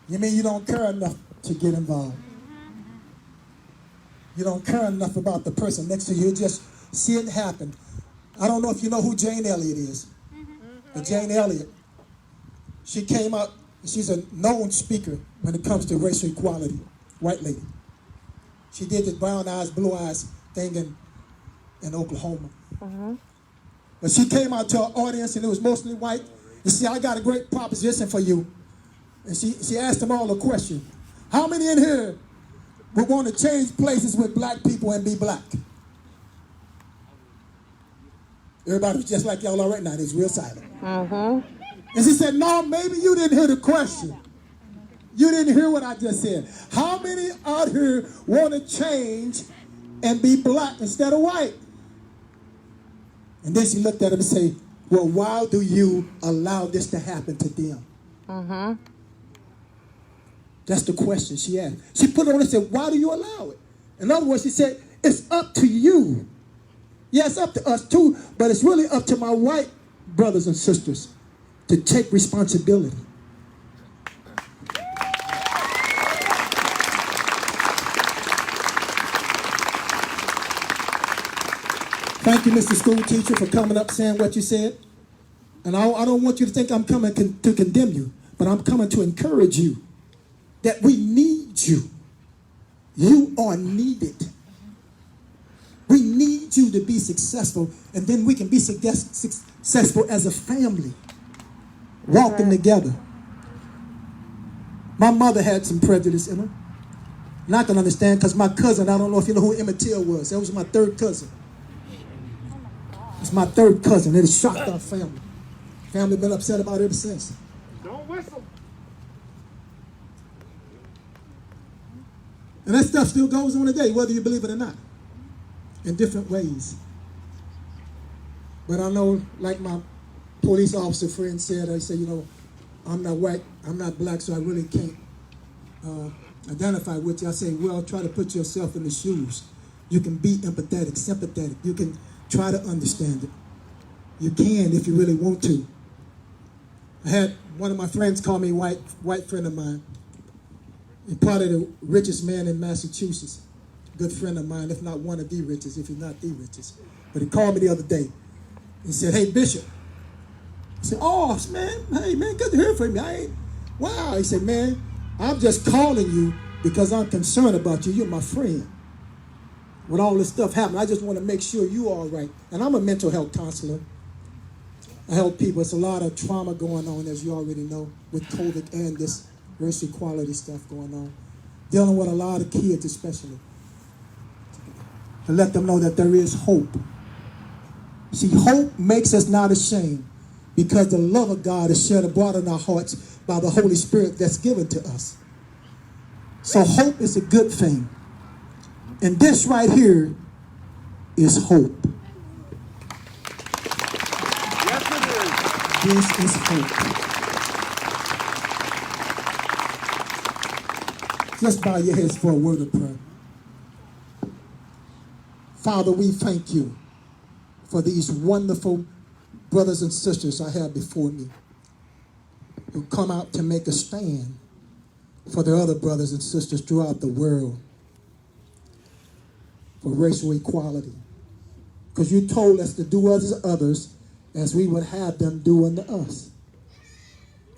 You mean you don't care enough to get involved? You don't care enough about the person next to you. You just see it happen. I don't know if you know who Jane Elliott is. But Jane Elliott, she came out, she's a known speaker when it comes to racial equality, white lady. She did the brown eyes, blue eyes thing in Oklahoma. But she came out to her audience, and it was mostly white. You see, I got a great proposition for you. And she asked them all a question. How many in here would want to change places with black people and be black? Everybody was just like y'all are right now. It's real silent. And she said, no, maybe you didn't hear the question. You didn't hear what I just said. How many out here want to change and be black instead of white? And then she looked at him and said, well, why do you allow this to happen to them? That's the question she asked. She put it on and said, why do you allow it? In other words, she said, it's up to you. Yeah, it's up to us too, but it's really up to my white brothers and sisters to take responsibility. Thank you, Mr. School Teacher, for coming up saying what you said. And I don't want you to think I'm coming to condemn you, but I'm coming to encourage you. that we need you. You are needed. We need you to be successful, and then we can be successful as a family, walking together. My mother had some prejudice in her. And I can understand because my cousin, I don't know if you know who Emmett Till was. That was my third cousin. It's my third cousin. It has shocked our family. Family been upset about it ever since. Don't whistle. And that stuff still goes on today, whether you believe it or not, in different ways. But I know, like my police officer friend said, I said, you know, I'm not white, I'm not black, so I really can't identify with you. I say, well, try to put yourself in the shoes. You can be empathetic, sympathetic. You can try to understand it. You can if you really want to. I had one of my friends call me white friend of mine. And probably the richest man in Massachusetts. Good friend of mine, if not one of the richest, if he's not the richest. But he called me the other day. He said, hey, Bishop. I said, oh, man, hey, man, good to hear from you. Wow. He said, man, I'm just calling you because I'm concerned about you. You're my friend. When all this stuff happened, I just want to make sure you're all right. And I'm a mental health counselor. I help people. It's a lot of trauma going on, as you already know, with COVID and this racial equality stuff going on. Dealing with a lot of kids especially. To let them know that there is hope. See, hope makes us not ashamed because the love of God is shed abroad in our hearts by the Holy Spirit that's given to us. So hope is a good thing. And this right here is hope. Yes, it is. This is hope. Let's bow your heads for a word of prayer. Father, we thank you for these wonderful brothers and sisters I have before me who come out to make a stand for their other brothers and sisters throughout the world for racial equality. Because you told us to do unto others as we would have them do unto us.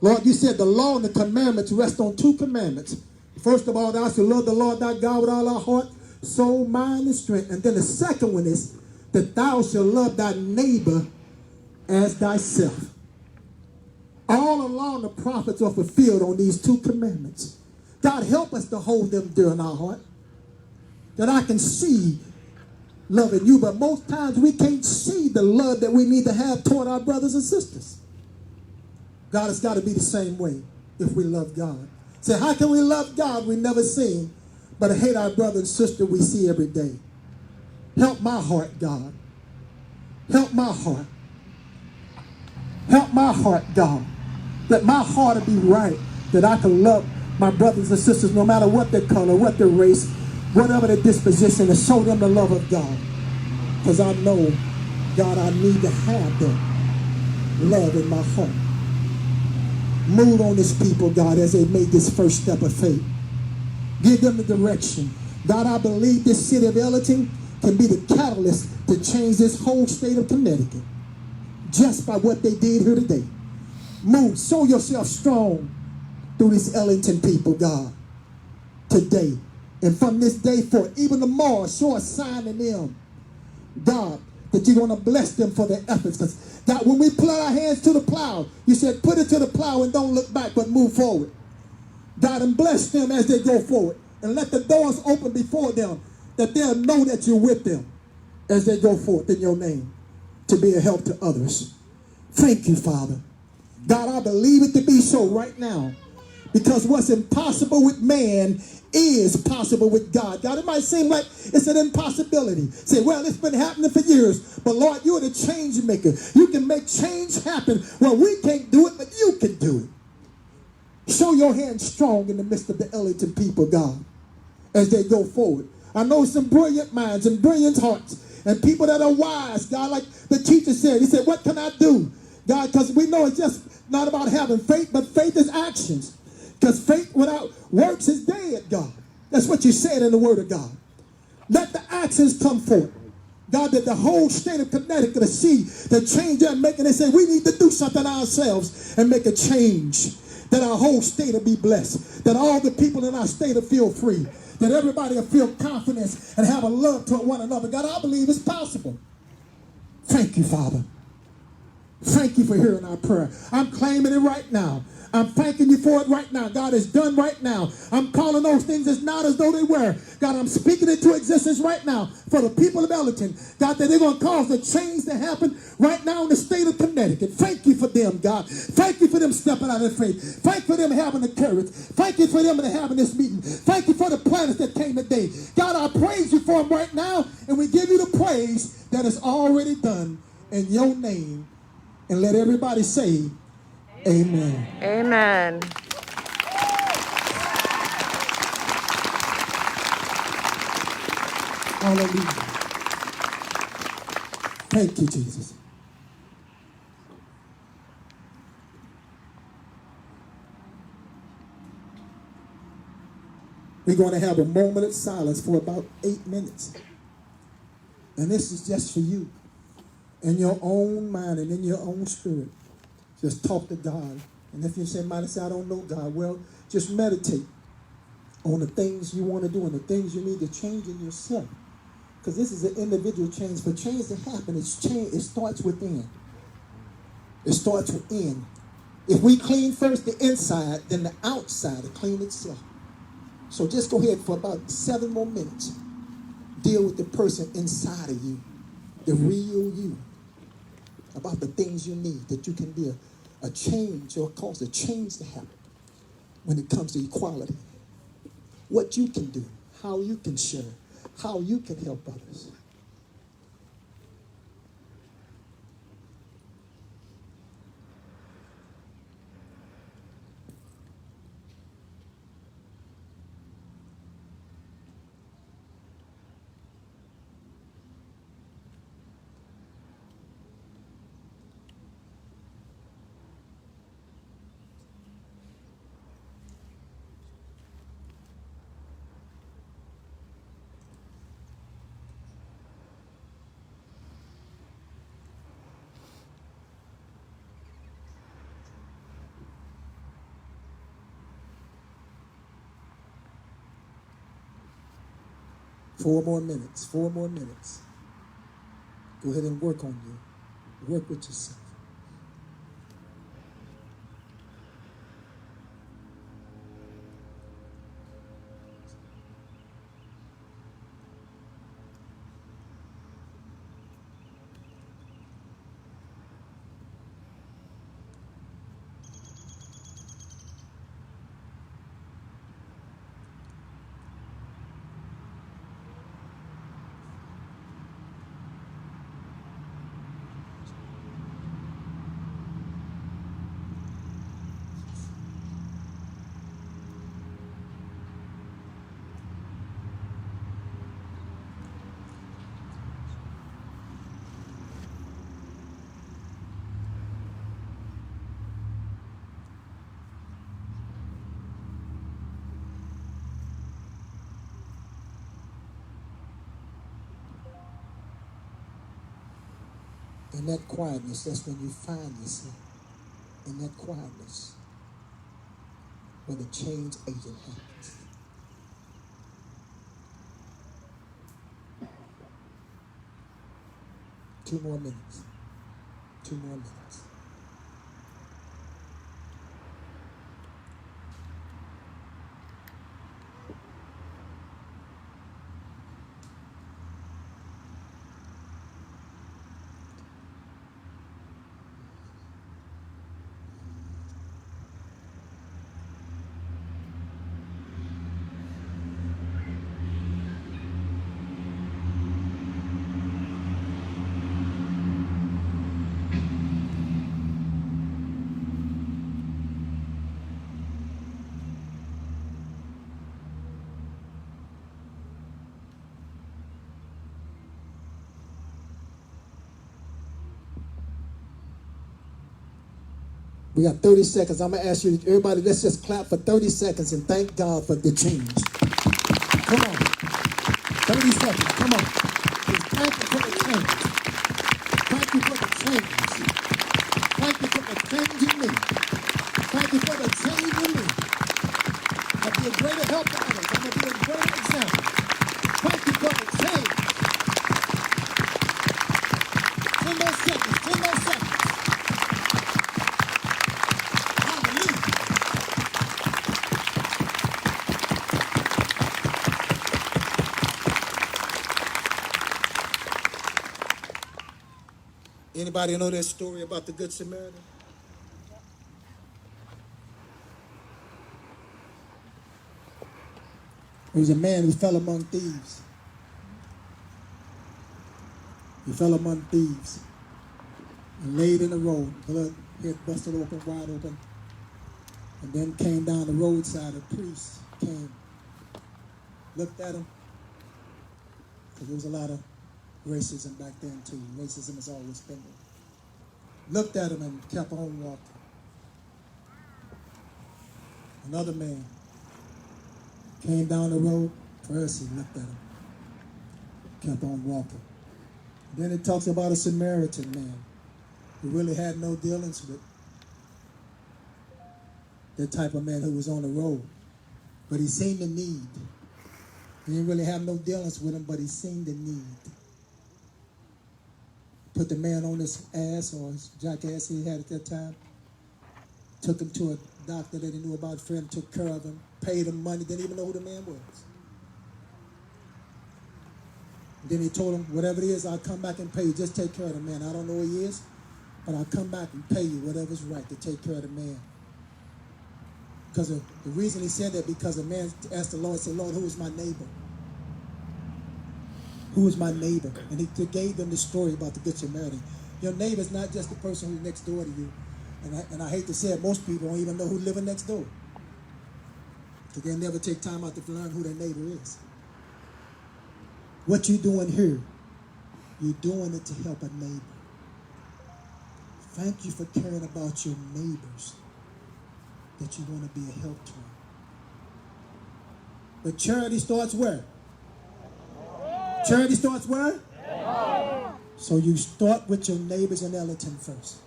Lord, you said the law and the commandments rest on two commandments. First of all, thou shalt love the Lord thy God with all our heart, soul, mind, and strength. And then the second one is that thou shalt love thy neighbor as thyself. All along the prophets are fulfilled on these two commandments. God, help us to hold them dear in our heart. That I can see loving you, but most times we can't see the love that we need to have toward our brothers and sisters. God, it's got to be the same way if we love God. Say, how can we love God we never seen, but hate our brother and sister we see every day? Help my heart, God. Help my heart. Help my heart, God. That my heart will be right, that I can love my brothers and sisters no matter what their color, what their race, whatever their disposition, and show them the love of God. Because I know, God, I need to have that love in my heart. Move on this people, God, as they make this first step of faith. Give them the direction. God, I believe this city of Ellington can be the catalyst to change this whole state of Connecticut. Just by what they did here today. Move, show yourself strong through this Ellington people, God, today. And from this day forth, even tomorrow, show a sign in them, God, that you're going to bless them for their efforts. Because, God, when we put our hands to the plow, you said put it to the plow and don't look back, but move forward. God, and bless them as they go forward. And let the doors open before them, that they'll know that you're with them as they go forth in your name to be a help to others. Thank you, Father. God, I believe it to be so right now. Because what's impossible with man is possible with God. God, it might seem like it's an impossibility. Say, well, it's been happening for years. But Lord, you're the change maker. You can make change happen. Well, we can't do it, but you can do it. Show your hand strong in the midst of the Ellington people, God, as they go forward. I know some brilliant minds and brilliant hearts and people that are wise, God, like the teacher said. He said, what can I do? God, because we know it's just not about having faith, but faith is actions. Because faith without works is dead, God. That's what you said in the Word of God. Let the actions come forth. God, that the whole state of Connecticut to see the change they're making. They say, we need to do something ourselves and make a change. that our whole state will be blessed, that all the people in our state will feel free, that everybody will feel confidence and have a love toward one another. God, I believe it's possible. Thank you, Father. Thank you for hearing our prayer. I'm claiming it right now. I'm thanking you for it right now. God, is done right now. I'm calling those things as not as though they were. God, I'm speaking it into existence right now for the people of Ellington. God, that they're going to cause the change to happen right now in the state of Connecticut. Thank you for them, God. Thank you for them stepping out of faith. Thank you for them having the courage. Thank you for them having this meeting. Thank you for the planners that came today. God, I praise you for them right now, and we give you the praise that is already done in your name. And let everybody say, amen. Amen. Hallelujah. Thank you, Jesus. We're going to have a moment of silence for about 8 minutes. And this is just for you. In your own mind and in your own spirit. Just talk to God. And if you say, I don't know God, well, just meditate on the things you want to do and the things you need to change in yourself. Because this is an individual change. For change to happen, it starts within. It starts within. If we clean first the inside, then the outside will clean itself. So just go ahead for about 7 more minutes. Deal with the person inside of you, the real you, about the things you need, that you can be a change or cause a change to happen when it comes to equality. What you can do, how you can share, how you can help others. Four more minutes. Go ahead and work on you. Work with yourself. In that quietness, that's when you find yourself. In that quietness, when the change agent happens. Two more minutes. We got 30 seconds. I'm going to ask you, everybody, let's just clap for 30 seconds and thank God for the change. Come on. 30 seconds. Come on. Just thank you for the change. Thank you for the change. Thank you for the change in me. Thank you for the change be a greater help to others. I'm going to be a greater example. Thank you, brother. Change. 10 more seconds. 10 more seconds. Hallelujah. Anybody know that story about the Good Samaritan? There was a man who fell among thieves. He fell among thieves and laid in the road, blood, head busted open, wide open. And then came down the roadside, a priest came, looked at him, because there was a lot of racism back then too. Racism has always been there. Looked at him and kept on walking. Another man came down the road, first he looked at him, kept on walking. Then it talks about a Samaritan man who really had no dealings with that type of man who was on the road. But he seen the need. He didn't really have no dealings with him, but he seen the need. Put the man on his ass, or his jackass he had at that time. Took him to a doctor that he knew about, a friend, took care of him, paid him money, didn't even know who the man was. And then he told him, whatever it is, I'll come back and pay you. Just take care of the man. I don't know who he is, but I'll come back and pay you whatever's right to take care of the man. Because the reason he said that, because the man asked the Lord, said, Lord, who is my neighbor? Who is my neighbor? And he gave them the story about the Good Samaritan. Your neighbor is not just the person who's next door to you. And I hate to say it, most people don't even know who's living next door. Because they'll never take time out to learn who their neighbor is. What you doing here, you're doing it to help a neighbor. Thank you for caring about your neighbors, that you want to be a help to them. But charity starts where? Charity starts where? So you start with your neighbors in Ellington first.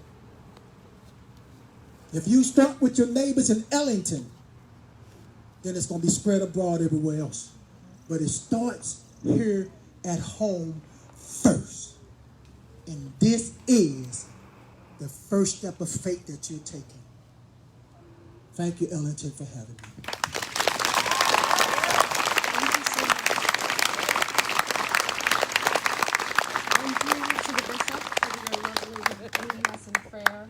If you start with your neighbors in Ellington, then it's going to be spread abroad everywhere else. But it starts here at home first. And this is the first step of faith that you're taking. Thank you, Ellington, for having me. Thank you to the bishop for your lovely leading us in prayer.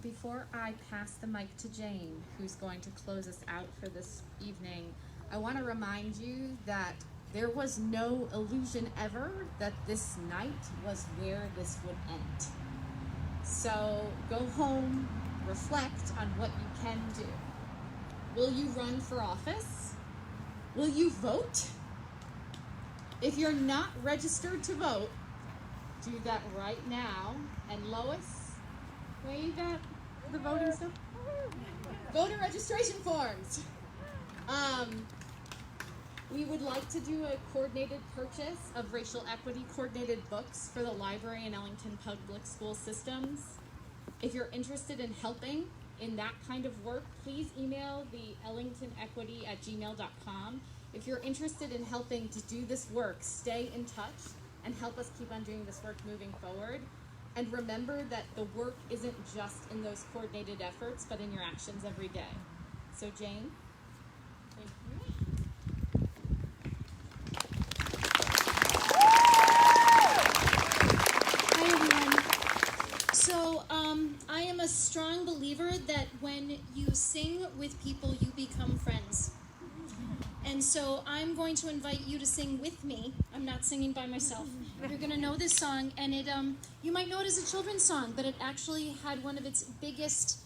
Before I pass the mic to Jane, who's going to close us out for this evening, I want to remind you that there was no illusion ever that this night was where this would end. So go home, reflect on what you can do. Will you run for office? Will you vote? If you're not registered to vote, do that right now. And Lois, wave at the voting stuff. Voter registration forms. We would like to do a coordinated purchase of racial equity coordinated books for the library and Ellington Public School systems. If you're interested in helping in that kind of work, please email the ellingtonequity@gmail.com. If you're interested in helping to do this work, stay in touch and help us keep on doing this work moving forward. And remember that the work isn't just in those coordinated efforts, but in your actions every day. So Jane, thank you. Hi everyone. So I am a strong believer that when you sing with people, you become friends. And so I'm going to invite you to sing with me. I'm not singing by myself. You're going to know this song, and it you might know it as a children's song, but it actually had one of its biggest,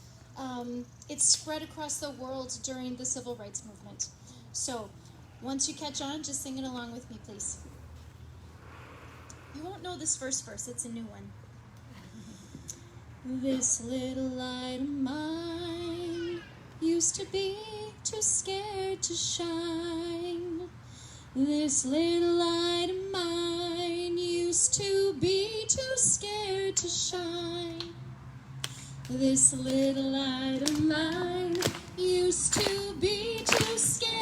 it spread across the world during the civil rights movement. So once you catch on, just sing it along with me, please. You won't know this first verse, it's a new one. This little light of mine used to be too scared to shine. This little light of mine used to be too scared to shine. This little light of mine used to be too scared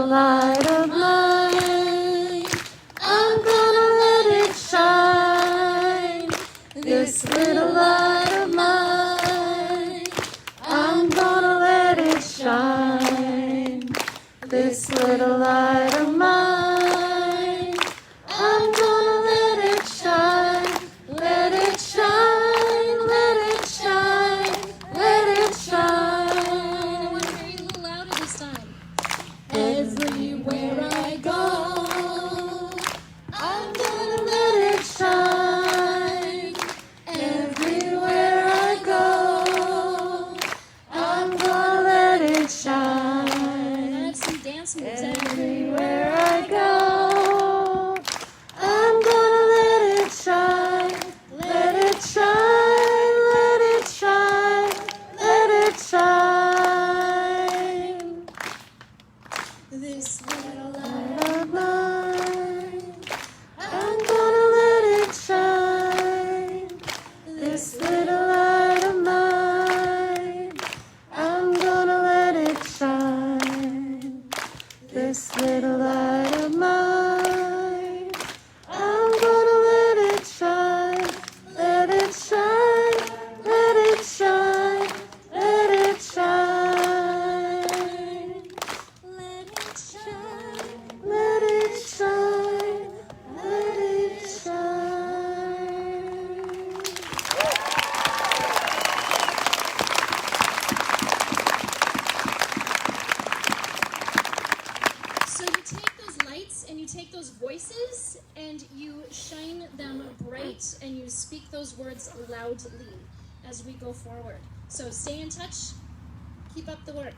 light of mine, I'm gonna let it shine. This little light of mine, I'm gonna let it shine. This little light of mine, I'm gonna let it shine. Let it shine, let it shine, let it shine. I want to hear you a little louder this time. Everywhere I go, I'm gonna let it shine. Everywhere I go, I'm gonna let it shine. That's some dance moves. Everywhere I go, I'm gonna let it shine. Let it shine, let it shine, let it shine. This little Light of mine, I'm gonna let it shine. This little light of mine, I'm gonna let it shine. This little light of mine, I'm gonna let it shine. Let it shine, let it shine, let it shine. Let it shine. Let it shine, let it shine. So you take those lights and you take those voices and you shine them bright and you speak those words loudly as we go forward. So stay in touch. Keep up the work.